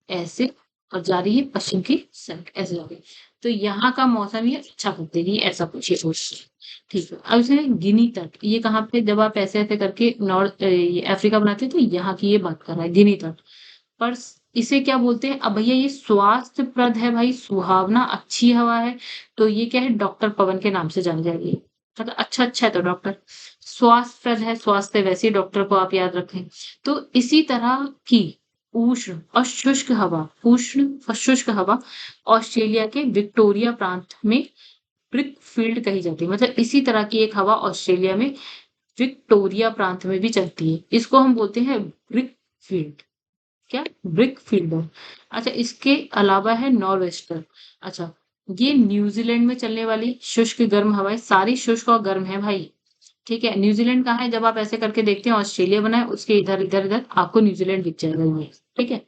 [SPEAKER 1] ऐसे, और जा रही है पश्चिम की साइड, ऐसे जा रही है। तो यहाँ का मौसम ये अच्छा कर देगी, ऐसा कुछ ये क्वेश्चन, ठीक है। अब इसमें गिनी तट, ये कहाँ पे, जब आप ऐसे ऐसे करके नॉर्थ अफ्रीका बनाते हैं तो यहाँ की ये बात कर रहा है, गिनी तट पर। इसे क्या बोलते हैं, अब भैया ये स्वास्थ्यप्रद है भाई, सुहावना अच्छी हवा है, तो ये क्या है, डॉक्टर पवन के नाम से जानी जाएगी, मतलब अच्छा अच्छा है तो डॉक्टर। स्वास्थ्यप्रद है, स्वास्थ्य, वैसे ही डॉक्टर को आप याद रखें। तो इसी तरह की उष्ण और शुष्क हवा ऑस्ट्रेलिया के विक्टोरिया प्रांत में ब्रिक फील्ड कही जाती है, मतलब इसी तरह की एक हवा ऑस्ट्रेलिया में विक्टोरिया प्रांत में भी चलती है, इसको हम बोलते हैं ब्रिक फील्ड, क्या, ब्रिक फील्ड है। अच्छा, इसके अलावा है नॉर्वेस्टर। अच्छा, ये न्यूजीलैंड में चलने वाली शुष्क गर्म हवाएं, सारी शुष्क और गर्म है भाई, ठीक है। न्यूजीलैंड कहाँ है, जब आप ऐसे करके देखते हैं ऑस्ट्रेलिया बना है, उसके इधर इधर इधर आपको न्यूजीलैंड दिख जाएगा ये, ठीक है।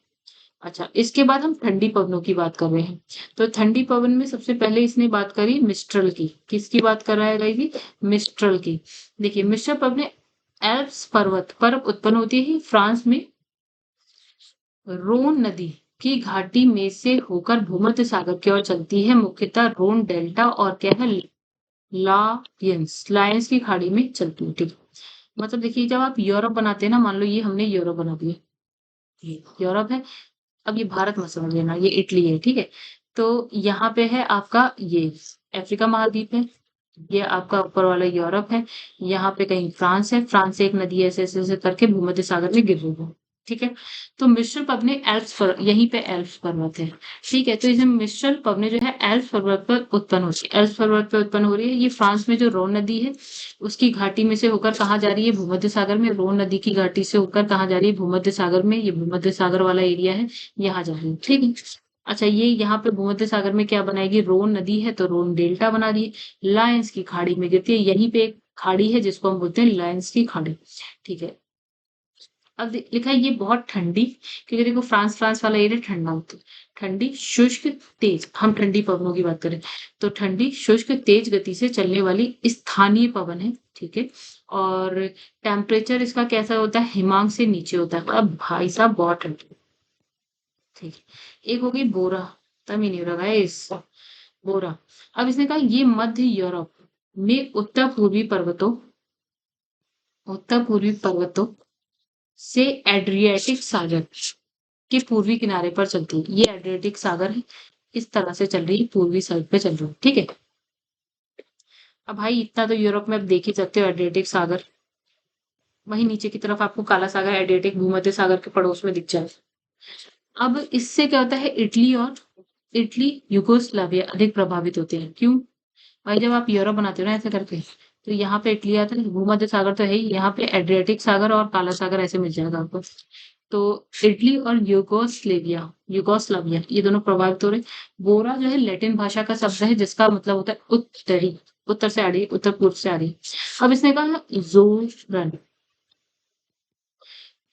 [SPEAKER 1] अच्छा, इसके बाद हम ठंडी पवनों की बात कर रहे हैं। तो ठंडी पवन में सबसे पहले इसने बात करी मिस्ट्रल की, किसकी बात कर रहा है गाइस, मिस्ट्रल की। देखिए, मिस्ट्रल पवन एल्प्स पर्वत पर उत्पन्न होती है फ्रांस में, रोन नदी की घाटी में से होकर भूमध्य सागर की ओर चलती है, मुख्यतः रोन डेल्टा और क्या है, लायंस की खाड़ी में चलती है, ठीक है। मतलब देखिए, जब आप यूरोप बनाते हैं ना, मान लो ये हमने यूरोप बना दिया, ये यूरोप है, अब ये भारत मत समझ लेना, ये इटली है, ठीक है। तो यहाँ पे है आपका ये अफ्रीका महाद्वीप है, ये आपका ऊपर वाला यूरोप है, यहाँ पे कहीं फ्रांस है, फ्रांस से एक नदी ऐसे ऐसे ऐसे करके भूमध्य सागर में गिर रही है, ठीक है। तो मिस्र पवने एल्प्स पर, यहीं पे एल्प्स पर्वत है, ठीक है। तो इसमें मिस्र पवने जो है एल्प्स पर्वत पर उत्पन्न होती है, एल्प्स पर्वत पर उत्पन्न हो रही है, ये फ्रांस में जो रोन नदी है उसकी घाटी में से होकर कहाँ जा रही है, भूमध्य सागर में। रोन नदी की घाटी से होकर कहाँ जा रही है, भूमध्य सागर में, ये भूमध्य सागर वाला एरिया है, यहाँ जा रही है, ठीक है। अच्छा, ये यहाँ पे भूमध्य सागर में क्या बनाएगी, रोन नदी है तो रोन डेल्टा बना रही है, लायंस की खाड़ी में गिरती है, यहीं पे एक खाड़ी है जिसको हम बोलते हैं लायंस की खाड़ी, ठीक है। अब लिखा है ये बहुत ठंडी, क्योंकि देखो फ्रांस फ्रांस वाला एरिया ठंडा होता है, ठंडी शुष्क तेज, हम ठंडी पवनों की बात करें तो ठंडी शुष्क तेज गति से चलने वाली स्थानीय पवन है, ठीक है। और टेम्परेचर इसका कैसा होता है, हिमांक से नीचे होता है, अब भाई साहब बहुत ठंडी, ठीक है। एक हो गई बोरा, तब ही नहीं हो रहा है इस बोरा। अब इसने कहा ये मध्य यूरोप में उत्तर पूर्वी पर्वतों से एड्रियाटिक सागर के पूर्वी किनारे पर चलती है। ये एड्रियाटिक सागर है, इस तरह से चल रही है, पूर्वी साइड पे चल रही है, ठीक है। अब भाई इतना तो यूरोप में आप देख ही सकते हो, एड्रियाटिक सागर। वहीं नीचे की तरफ आपको काला सागर एड्रियाटिक भूमध्य सागर के पड़ोस में दिख जाए। अब इससे क्या होता है, इटली यूगोस्लाविया अधिक प्रभावित होते हैं। क्यों? भाई जब आप यूरोप बनाते हो ना ऐसे करके, तो यहाँ पे इटली आता है, भूमध्य सागर तो है ही, यहाँ पे एड्रियाटिक सागर और काला सागर ऐसे मिल जाएगा आपको। तो इटली और यूगोस्लाविया ये दोनों प्रभावित हो रहे। बोरा जो है लैटिन भाषा का शब्द है, जिसका मतलब होता है उत्तरी, उत्तर से आ रही है, उत्तर पूर्व से आ रही है। अब इसने कहा जोरन,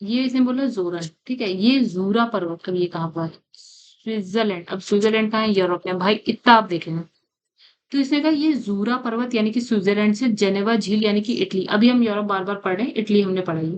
[SPEAKER 1] ये इसने बोला जोरन, ठीक है। ये जूरा पर्वत, कभी ये कहाँ पर है? स्विट्जरलैंड। अब स्विट्जरलैंड कहाँ है? यूरोप में। भाई इतना आप देख लेना। तो इसने कहा ये जूरा पर्वत यानी कि स्विट्जरलैंड से जेनेवा झील यानी कि इटली, अभी हम यूरोप बार बार पढ़ रहे हैं, इटली हमने पढ़ा है।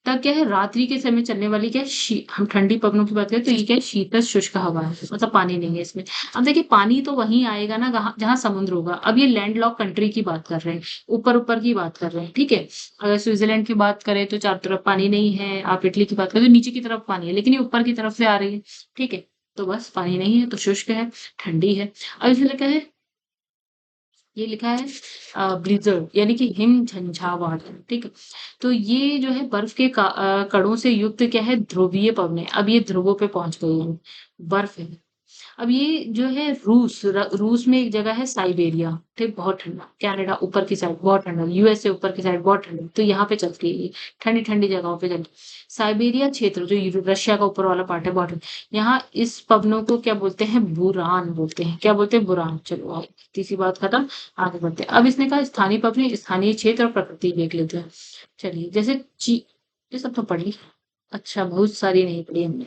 [SPEAKER 1] तब क्या है, रात्रि के समय चलने वाली क्या है, हम ठंडी पवनों की बात करें तो ये क्या है, शीतल शुष्क हवा है, मतलब पानी नहीं है इसमें। अब देखिए पानी तो वहीं आएगा ना जहाँ समुद्र होगा। अब ये लैंडलॉक कंट्री की बात कर रहे हैं, ऊपर ऊपर की बात कर रहे हैं, ठीक है। अगर स्विट्जरलैंड की बात करें तो चारों तरफ पानी नहीं है, आप इटली की बात करें तो नीचे की तरफ पानी है, लेकिन ये ऊपर की तरफ से आ रही है, ठीक है। तो बस पानी नहीं है तो शुष्क है, ठंडी है। अब इसमें क्या है, ये लिखा है ब्लिज़र्ड यानी कि हिम झंझावात, ठीक है। तो ये जो है बर्फ के कणों से युक्त क्या है, ध्रुवीय पवनें। अब ये ध्रुवों पे पहुंच गई है, बर्फ है। अब ये जो है रूस में एक जगह है साइबेरिया, ठीक, बहुत ठंडा। कनाडा ऊपर की साइड बहुत ठंडा, यूएसए ऊपर की साइड बहुत ठंडा, तो यहाँ पे चलती है ये, ठंडी ठंडी जगहों पे चलती है। साइबेरिया क्षेत्र जो रशिया का ऊपर वाला पार्ट है, बहुत ठंडा। यहाँ इस पवनों को क्या बोलते हैं, बुरान बोलते हैं। क्या बोलते हैं? बुरान। चलो आओ, तीसरी बात खत्म, आगे बढ़ते हैं। अब इसने कहा स्थानीय पवनें, स्थानीय क्षेत्र और प्रकृति देख लेते हैं। चलिए, जैसे ये सब तो पढ़ी, अच्छा बहुत सारी नहीं पढ़ी हमने।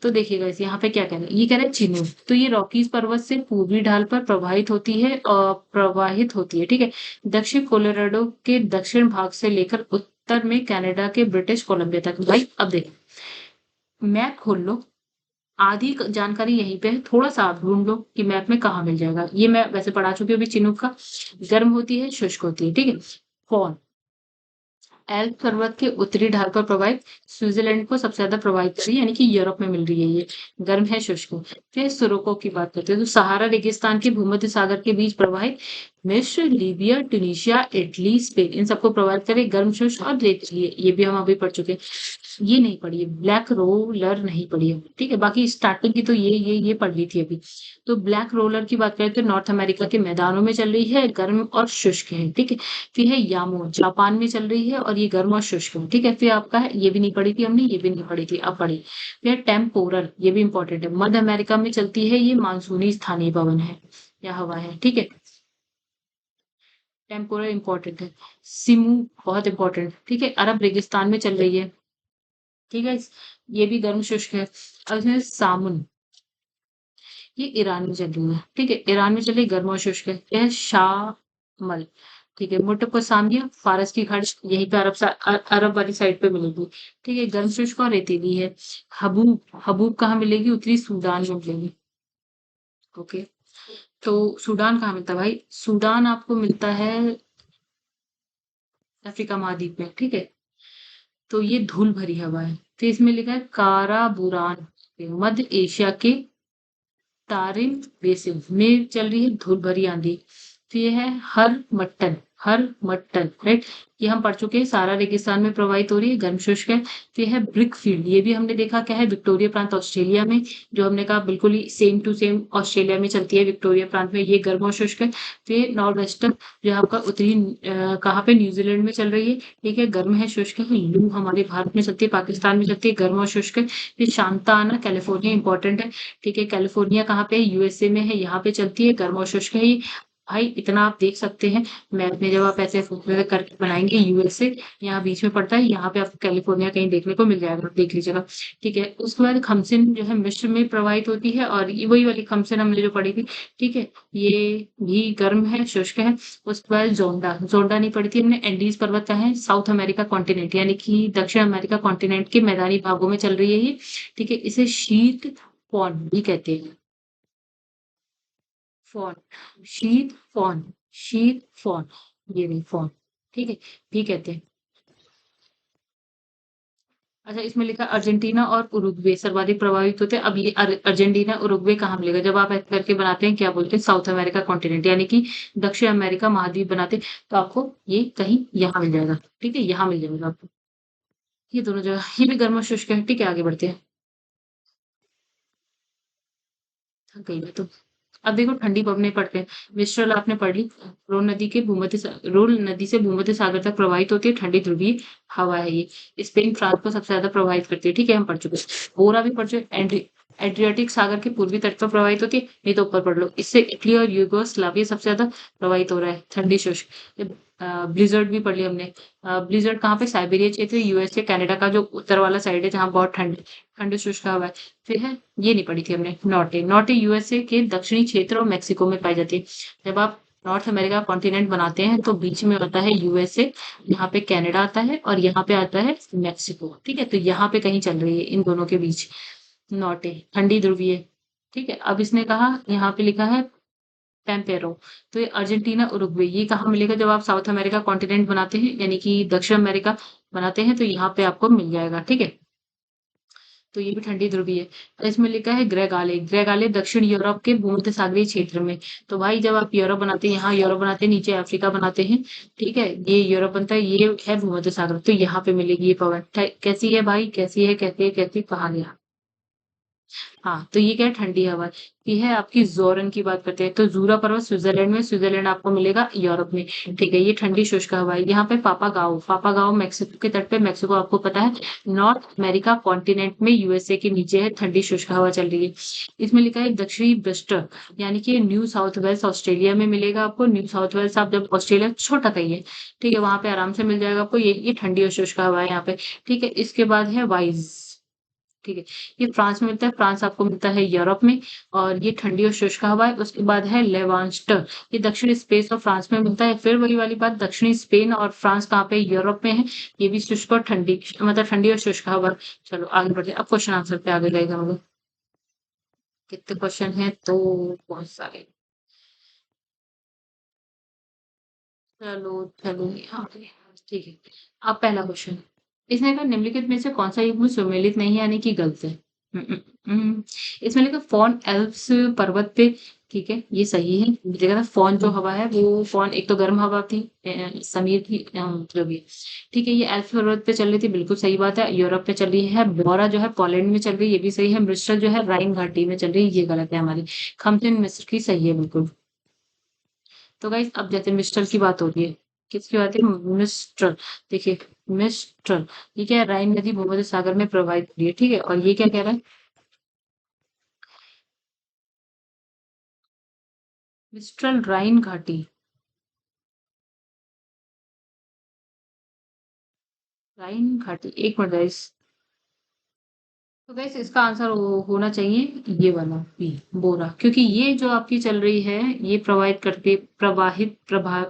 [SPEAKER 1] तो देखिएगा इस यहाँ पे क्या कह रहा है, ये कह रहा है चिनूक, तो ये रॉकीज पर्वत से पूर्वी ढाल पर प्रवाहित होती है, ठीक है। दक्षिण कोलोराडो के दक्षिण भाग से लेकर उत्तर में कनाडा के ब्रिटिश कोलंबिया तक। भाई अब देखो, मैप खोल लो, आधी जानकारी यहीं पे है, थोड़ा सा आप ढूंढ लो कि मैप में कहाँ मिल जाएगा। ये मैं वैसे पढ़ा चुकी हूँ अभी चिनूक का। गर्म होती है, शुष्क होती है, ठीक है। कौन? एल्प पर्वत के उत्तरी ढाल पर प्रवाहित, स्विट्जरलैंड को सबसे ज्यादा प्रभावित कर रही है, यानी कि यूरोप में मिल रही है ये। गर्म है, शुष्क है। फिर सुरको की बात करते हैं, तो सहारा रेगिस्तान के भूमध्य सागर के बीच प्रवाहित, मिस्र, लीबिया, ट्यूनीशिया, इटली, स्पेन, इन सबको प्रभावित करे, गर्म, शुष्क और रेतीली है। ये भी हम अभी पढ़ चुके हैं। ये नहीं पढ़ी है, ब्लैक रोलर नहीं पढ़ी है, ठीक है। बाकी स्टार्टिंग की तो ये पढ़ ली थी अभी। तो ब्लैक रोलर की बात करें तो नॉर्थ अमेरिका के मैदानों में चल रही है, गर्म और शुष्क है, ठीक है। फिर है यामो, जापान में चल रही है और ये गर्म और शुष्क है, ठीक है। फिर आपका है, ये भी नहीं पढ़ी थी हमने, ये भी नहीं पढ़ी थी, अब पढ़ी। फिर टेम्पोरल, ये भी इंपॉर्टेंट है, मध्य अमेरिका में चलती है, ये मानसूनी स्थानीय पवन है या हवा है, ठीक है। टेम्पोरल इंपॉर्टेंट है। सिमू बहुत इंपॉर्टेंट, ठीक है, अरब रेगिस्तान में चल रही है, ठीक है। ये भी गर्म शुष्क है। अब इसमें सामुन, ये ईरान में चल रही है, ठीक है। ईरान में चल रही, गर्म और शुष्क है। यह शामल, ठीक है। मेसोपोटामिया, फारस की खाड़ी, यहीं पे अरब वाली साइड पे मिलेगी, ठीक है। गर्म शुष्क और रेतीली है। हबूब, हबूब कहाँ मिलेगी? उत्तरी सूडान में मिलेगी, ओके। तो सूडान कहाँ मिलता है भाई? सूडान आपको मिलता है अफ्रीका महाद्वीप में, ठीक है। तो ये धूल भरी हवा है। तो इसमें लिखा है काराबुरान, मध्य एशिया के तारिम बेसिन में चल रही है धूल भरी आंधी। तो ये है हर मट्टन, राइट। ये हम पढ़ चुके हैं, सारा रेगिस्तान में प्रवाहित हो रही है, गर्म शुष्क है। तो ये है ब्रिक फील्ड, ये भी हमने देखा क्या है, विक्टोरिया प्रांत ऑस्ट्रेलिया में, जो हमने कहा बिल्कुल ही सेम टू सेम ऑस्ट्रेलिया में चलती है, विक्टोरिया प्रांत में, ये गर्म और शुष्क है। फिर नॉर्थ वेस्टर्न जो है आपका उत्तरी कहाँ पे, न्यूजीलैंड में चल रही है, ठीक है, गर्म है, शुष्क है। लू हमारे भारत में चलती है, पाकिस्तान में चलती है, गर्म और शुष्क है। फिर शांता आना, कैलिफोर्निया इंपॉर्टेंट है, ठीक है। कैलिफोर्निया कहाँ पे है? यूएसए में है, यहाँ पे चलती है, गर्म और शुष्क है ये। भाई इतना आप देख सकते हैं मैप में, जब आप ऐसे करके बनाएंगे, यूएसए यहाँ बीच में पड़ता है, यहाँ पे आपको कैलिफोर्निया कहीं देखने को मिल जाएगा, देख लीजिएगा, ठीक है। उसके बाद खमसिन जो है मिस्र में प्रवाहित होती है, और ये वही वाली खमसिन हमने जो पढ़ी थी, ठीक है। ये भी गर्म है, शुष्क है। उसके बाद जोंडा, जोंडा नहीं पढ़ी थी हमने, एंडीज पर्वत का है, साउथ अमेरिका कॉन्टिनेंट यानी कि दक्षिण अमेरिका कॉन्टिनेंट के मैदानी भागों में चल रही है ये, ठीक है। इसे शीत फॉन भी कहते हैं, फॉन, फॉन, फॉन, ये नहीं फॉन, ठीक है, भी कहते हैं। अच्छा, इसमें लिखा है अर्जेंटीना और उरुग्वे सर्वाधिक प्रभावित होते हैं। अब ये अर्जेंटीना, उरुग्वे कहाँ मिलेगा? जब आप ऐसे करके बनाते हैं, क्या बोलते हैं, साउथ अमेरिका कॉन्टिनेंट यानी कि दक्षिण अमेरिका महाद्वीप बनाते हैं, तो आपको ये कहीं यहाँ मिल जाएगा। ठीक है? यहाँ मिल जाएगा आपको। ये दोनों जगह, ये भी गर्म और शुष्क है। ठीक है, आगे बढ़ते हैं। थक गई मैं तो। अब देखो ठंडी पवनें पड़ते हैं। मिस्ट्रल आपने पढ़ ली। रोल नदी से भूमध्य सागर तक प्रवाहित होती है, ठंडी ध्रुवीय हवा है ये। स्पेन फ्रांस को सबसे ज्यादा प्रभावित करती है। ठीक है, हम पढ़ चुके हैं। बोरा भी पढ़ चुके। एड्रियाटिक सागर के पूर्वी तट पर प्रवाहित होती है, नहीं तो ऊपर पढ़ लो। इससे इटली और यूगोस्लाविया सबसे ज्यादा प्रभावित हो रहा है, ठंडी शुष्क। ब्लिजर्ड भी पढ़ लिया हमने। ब्लिजर्ड कहाँ पे? साइबेरिया क्षेत्र, यूएसए, कनाडा का जो उत्तर वाला साइड है, जहाँ बहुत ठंड ठंड शुष्क हवा है। फिर है, ये नहीं पढ़ी थी हमने, नॉर्टे। नॉर्टे यूएसए के दक्षिणी क्षेत्र और मेक्सिको में पाई जाती है। जब आप नॉर्थ अमेरिका कॉन्टिनेंट बनाते हैं तो बीच में होता है यूएसए, यहाँ पे कनाडा आता है और यहाँ पे आता है मेक्सिको। ठीक है, तो यहाँ पे कहीं चल रही है इन दोनों के बीच। नॉर्टे ठंडी ध्रुवीय। ठीक है, अब इसने कहा, यहाँ पे लिखा है पैम्पेरो। तो ये अर्जेंटीना, उरुग्वे, ये कहाँ मिलेगा? जब आप साउथ अमेरिका कॉन्टिनेंट बनाते हैं यानी कि दक्षिण अमेरिका बनाते हैं, तो यहाँ पे आपको मिल जाएगा। ठीक है, तो ये भी ठंडी ध्रुवीय है। इसमें लिखा है ग्रेगाले। ग्रेगाले दक्षिण यूरोप के भूमध्य सागरीय क्षेत्र में। तो भाई जब आप यूरोप बनाते हैं, यहाँ यूरोप बनाते हैं, नीचे अफ्रीका बनाते हैं। ठीक है, ये यूरोप बनता है, ये है भूमध्य सागर, तो यहाँ पे मिलेगी ये पवन। कैसी है भाई? कैसी है? कैसी है? कैसी? कहाँ गया? हाँ, तो ये क्या है? ठंडी हवा। ये है आपकी जोरन की बात करते हैं, तो जूरा पर्वत स्विट्जरलैंड में, स्विट्जरलैंड आपको मिलेगा यूरोप में। ठीक है, ये ठंडी शुष्क हवा है। यहाँ पे पापागाओ, पापागाओ मेक्सिको के तट पे, मेक्सिको आपको पता है नॉर्थ अमेरिका कॉन्टिनेंट में, यूएसए के नीचे है, ठंडी शुष्क हवा चल रही है। इसमें लिखा है दक्षिणी ब्रस्टर, यानी कि न्यू साउथ वेल्स ऑस्ट्रेलिया में मिलेगा आपको। न्यू साउथ वेल्स, आप जब ऑस्ट्रेलिया छोटा सा ही है, ठीक है, वहां पे आराम से मिल जाएगा आपको। ये ठंडी और शुष्क हवा है यहाँ पे। ठीक है, इसके बाद है वाइज। ठीक है, ये फ्रांस में मिलता है, फ्रांस आपको मिलता है यूरोप में, और ये ठंडी और शुष्क हवा है। उसके बाद है लेवांस्टर, ये दक्षिणी स्पेन और फ्रांस में मिलता है। फिर वही वाली बात, दक्षिणी स्पेन और फ्रांस कहाँ पे? यूरोप में है। ये भी शुष्क और ठंडी, मतलब ठंडी और शुष्क हवा। चलो आगे बढ़ते हैं, अब क्वेश्चन आंसर पे आगे जाएगा हम लोग। कितने क्वेश्चन है? तो बहुत सारे। चलो चलो, आगे। ठीक है, अब पहला क्वेश्चन। इसने कहा निम्नलिखित में से कौन सा युग्म सुमेलित नहीं है, यानी कि गलत है। हम्म, हम्म, इसमें लिखा फॉन एल्प्स पर्वत पे। ठीक है, ये सही है। जगह था फॉन, जो हवा है वो फॉन, एक तो गर्म हवा थी, समीर की, मतलब ये। ठीक है, ये एल्प्स पर्वत पे चल रही थी, बिल्कुल सही बात है। यूरोप पे चल रही है। बोरा जो है पोलैंड में चल रही है, ये भी सही है। मिस्र जो है राइन घाटी में चल रही है, ये गलत है हमारी। खमसिन मिस्र की सही है बिल्कुल। तो गाइस, अब जैसे मिस्टर की बात हो रही है, किसकी बात है? मिस्टर। देखिए, मिस्टर, ये क्या है? राइन नदी भूमध्य सागर में प्रवाहित हो रही है। ठीक है, और ये क्या कह रहा है? मिस्ट्रल राइन घाटी। राइन घाटी, एक मिनट गाइस। तो गाइस, इसका आंसर होना चाहिए ये वाला बी, बोरा, क्योंकि ये जो आपकी चल रही है, ये प्रवाहित करते, प्रवाहित प्रभाव,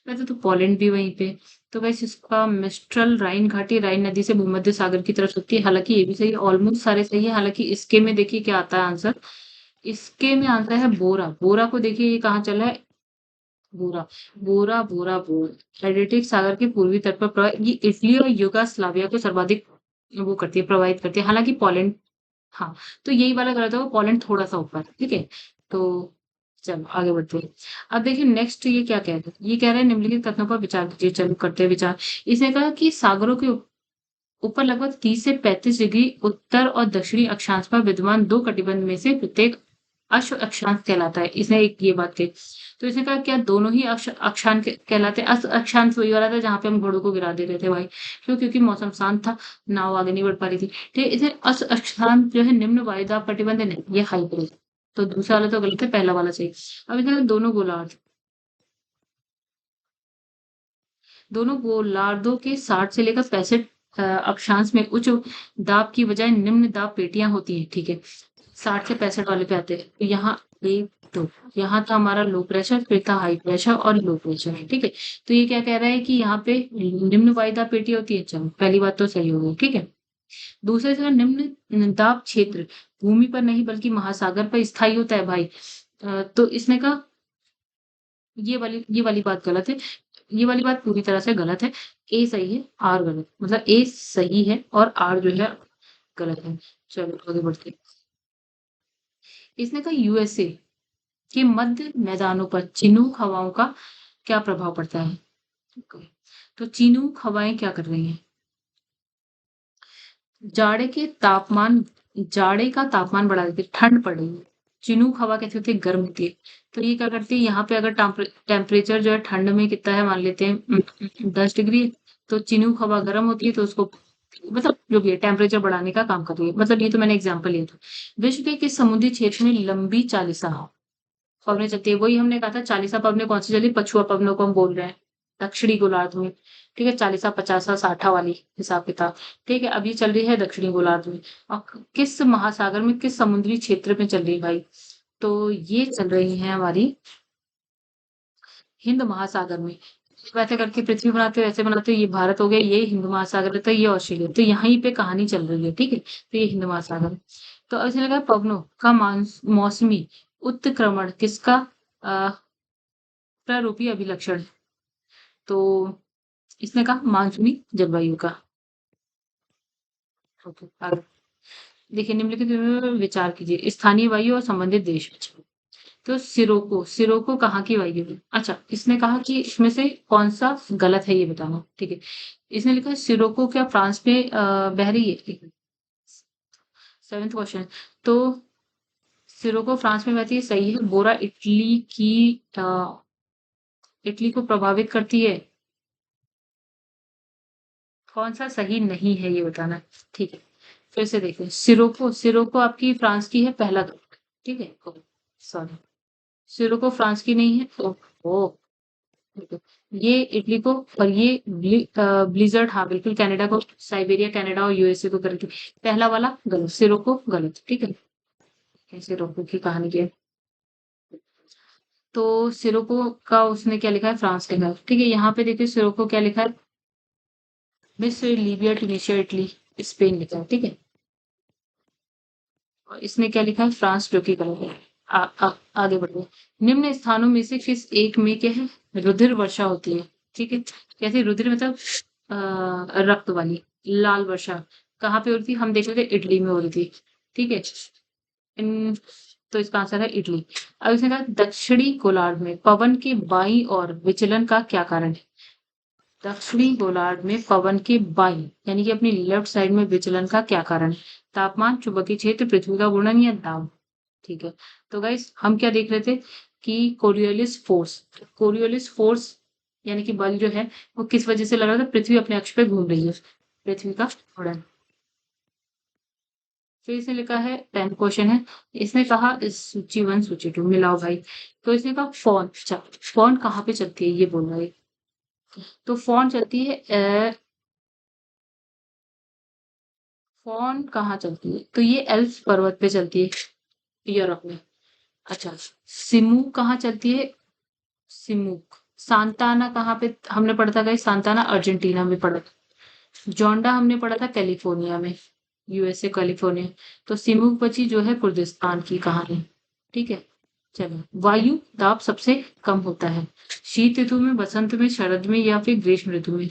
[SPEAKER 1] वैसे तो पोलैंड भी वहीं पे। तो गाइस, इसका मिस्ट्रल राइन घाटी राइन नदी से भूमध्य सागर की तरफ होती है। हालांकि ये भी सही है, ऑलमोस्ट सारे सही है। हालांकि इसके में देखिए क्या आता है आंसर। इसके में आंसर है बोरा। बोरा को देखिए, ये कहाँ चला है? बोरा, बोरा, बोरा, बोरा एड्रियाटिक सागर के पूर्वी तट पर ये इटली और युगोस्लाविया को सर्वाधिक वो करती है, प्रभावित करती है। हालांकि पोलैंड, हाँ, तो यही वाला गलत होगा, पोलैंड थोड़ा सा ऊपर। ठीक है, तो चलो आगे बढ़ते हैं। अब देखिए नेक्स्ट, ये क्या कह रहे हैं? ये कह रहे हैं निम्नलिखित कथनों पर विचार कीजिए। चलो करते हैं विचार। इसने कहा कि सागरों के ऊपर लगभग 30 से 35 डिग्री उत्तर और दक्षिणी अक्षांश पर विद्यमान दो कटिबंध में से प्रत्येक अश्व अक्षांश कहलाता है। इसने एक ये बात कही। तो इसने कहा क्या दोनों ही अक्षांश कहलाते हैं? अक्षांश वही वाला था जहां पे हम घोड़ों को गिरा दे रहे थे भाई। क्यों? क्योंकि मौसम शांत था, नाव आगे नहीं बढ़ पा रही थी। ठीक है, इसे अक्षांश जो है निम्न वायुदाब कटिबंध है, ये हाई प्रेशर। तो दूसरा वाला तो गलत है, पहला वाला सही। अब इधर दोनों गोलार्ध, दोनों गोलार्धों के 60 से लेकर 65 अक्षांश में उच्च दाब की बजाय निम्न दाब पेटियां होती हैं। ठीक है, 60 से 65 वाले पे आते हैं। तो यहाँ एक, दो, यहाँ था हमारा लो प्रेशर, फिर था हाई प्रेशर और लो प्रेशर। ठीक है, तो ये क्या कह रहा है कि यहाँ पे निम्न वायुदाब पेटी होती है। चलो पहली बात तो सही हो गई। ठीक है, दूसरे से निम्न दाब क्षेत्र भूमि पर नहीं बल्कि महासागर पर स्थायी होता है भाई। तो इसने कहा ये वाली बात गलत है। ये वाली बात पूरी तरह से गलत है। ए सही है, आर गलत, मतलब ए सही है और आर जो है गलत है। चलो आगे बढ़ते हैं। इसने कहा यूएसए के मध्य मैदानों पर चिनूक हवाओं का क्या प्रभाव पड़ता है? ओके, तो चिनूक हवाएं क्या कर रही हैं? जाड़े के तापमान जाड़े का तापमान बढ़ा देती है, ठंड पड़ रही है। चिनूक हवा कैसी होती है? गर्म होती है। तो ये क्या करती है, यहाँ पे अगर टेम्परेचर जो है ठंड में कितना है, मान लेते हैं 10 डिग्री, तो चिनूक हवा गर्म होती है, तो उसको मतलब जो भी है टेम्परेचर बढ़ाने का काम कर रही है। मतलब ये तो मैंने एग्जाम्पल लिया था। विश्व के किस समुद्री क्षेत्र में लंबी चालीसा पवनें चलती है? वही हमने कहा था, चालीसा पवनें कौन सी चली? पछुआ पवनों को हम बोल रहे हैं दक्षिणी गोलार्ध में। ठीक है, चालीसा पचासा साठा वाली हिसाब किताब। ठीक है, अब ये चल रही है दक्षिणी गोलार्ध में। और किस महासागर में, किस समुद्री क्षेत्र में चल रही है भाई? तो ये चल रही है हमारी हिंद महासागर में। वैसे करके पृथ्वी बनाते हो, ऐसे बनाते हो, ये भारत हो गया, ये हिंद महासागर है, तो ये ऑस्ट्रेलिया, तो यहीं पे कहानी चल रही है। ठीक है, तो ये हिंद महासागर। तो अब इसने लगा पवनों का मौसमी उत्क्रमण किसका अ, प्रारूपी अभिलक्षण है? तो इसने कहा मानसूनी जलवायु का। ओके, आगे देखिए, निम्नलिखित में विचार कीजिए, स्थानीय वायु और संबंधित देश। तो सिरोको कहाँ की वायु है? अच्छा, इसने कहा कि इसमें से कौन सा गलत है ये बताना। ठीक है, इसने लिखा है सिरोको क्या फ्रांस में बह रही है? 7th question. तो सिरोको फ्रांस में बहती है, सही है। बोरा अ, इटली को प्रभावित करती है। कौन सा सही नहीं है ये बताना है। ठीक है, फिर से देखिए, सिरोको सिरोको आपकी फ्रांस की है, पहला गलत। ठीक है, सॉरी, सिरोको फ्रांस की नहीं है। तो ओ ठीक है। ये इटली को, और ये ब्लिजर्ड, हाँ बिल्कुल, कनाडा को, साइबेरिया कनाडा और यूएसए को करती। पहला वाला गलत, सिरोको गलत। ठीक है, सिरोको की कहानी की है। तो सिरोको का उसने क्या लिखा है? फ्रांस लिखा है। ठीक है, यहाँ पे देखिए सिरोको क्या लिखा है? मिस्र, लीबिया, ट्यूनीशिया, इटली, स्पेन लिखा है। ठीक है, और इसने क्या लिखा है? फ्रांस, जो कि गलत है। आगे बढ़ो। निम्न स्थानों में से किस एक में क्या है? रुधिर वर्षा होती है। ठीक है, कैसे रुधिर मतलब रक्त वाली लाल वर्षा कहाँ पे हो रही थी? हम देख रहे थे इटली में हो रही थी। ठीक है, इन तो इसका आंसर है इटली। अब इसने कहा दक्षिणी गोलार्ध में पवन के बाईं और विचलन का क्या कारण है? दक्षिणी गोलार्ध में पवन के बाईं यानी कि अपनी लेफ्ट साइड में विचलन का क्या कारण है? तापमान, चुंबकीय क्षेत्र, पृथ्वी का घूर्णन या दाब? ठीक है, तो गाइस हम क्या देख रहे थे कि कोरियोलिस फोर्स यानी कि बल जो है वो किस वजह से लग रहा था? पृथ्वी अपने अक्ष पे घूम रही है, पृथ्वी का घूर्णन। फिर इसने लिखा है 10th क्वेश्चन है। इसने कहा इस सूची 1 सूची 2 मिलाओ भाई। तो इसने कहा फॉन, अच्छा फॉन कहाँ पे चलती है ये बोल रहा है। तो फॉन चलती है फॉन कहाँ चलती है? तो ये एल्प्स पर्वत पे चलती है, यूरोप में। अच्छा, सिमू कहाँ चलती है? सिमुक सांताना कहाँ पे हमने पढ़ा था गाइस? सांताना अर्जेंटीना में पढ़ा था। जोंडा हमने पढ़ा था कैलिफोर्निया में, यूएसए कैलिफोर्निया। तो सिमुक बची जो है कुर्दिस्तान की कहानी। ठीक है, चलो, वायु दाब सबसे कम होता है शीत ऋतु में, बसंत में, शरद में या फिर ग्रीष्म ऋतु में?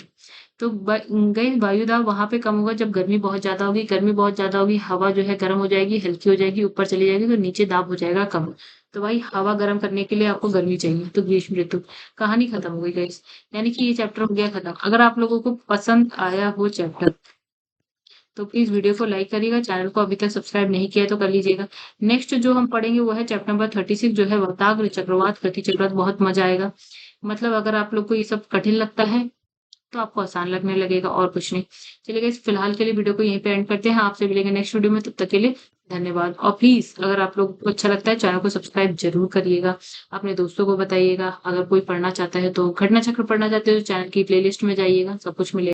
[SPEAKER 1] तो गई वायु दाब वहां पे कम होगा जब गर्मी बहुत ज्यादा होगी। गर्मी बहुत ज्यादा होगी, हवा जो है गर्म हो जाएगी, हल्की हो जाएगी, ऊपर चली जाएगी, तो नीचे दाब हो जाएगा कम। तो भाई हवा गर्म करने के लिए आपको गर्मी चाहिए, तो ग्रीष्म ऋतु। कहानी खत्म हो गई गाइस, यानी कि ये चैप्टर हो गया खत्म। अगर आप लोगों को पसंद आया हो चैप्टर तो प्लीज वीडियो को लाइक करिएगा, चैनल को अभी तक सब्सक्राइब नहीं किया है तो कर लीजिएगा। नेक्स्ट जो हम पढ़ेंगे वो है चैप्टर नंबर 36 जो है वक्ताग्र चक्रवात गति चक्रवात। बहुत मजा आएगा। मतलब अगर आप लोग को ये सब कठिन लगता है तो आपको आसान लगने लगेगा, और कुछ नहीं। चलिए गाइस, फिलहाल के लिए वीडियो को यहीं पे एंड करते हैं। आपसे मिलेंगे नेक्स्ट वीडियो में, तब तक के लिए धन्यवाद। और प्लीज अगर आप लोगों को अच्छा लगता है चैनल को सब्सक्राइब जरूर करिएगा, अपने दोस्तों को बताइएगा। अगर कोई पढ़ना चाहता है तो घटना चक्र पढ़ना चाहते हो तो चैनल की प्लेलिस्ट में जाइएगा, सब कुछ मिलेगा।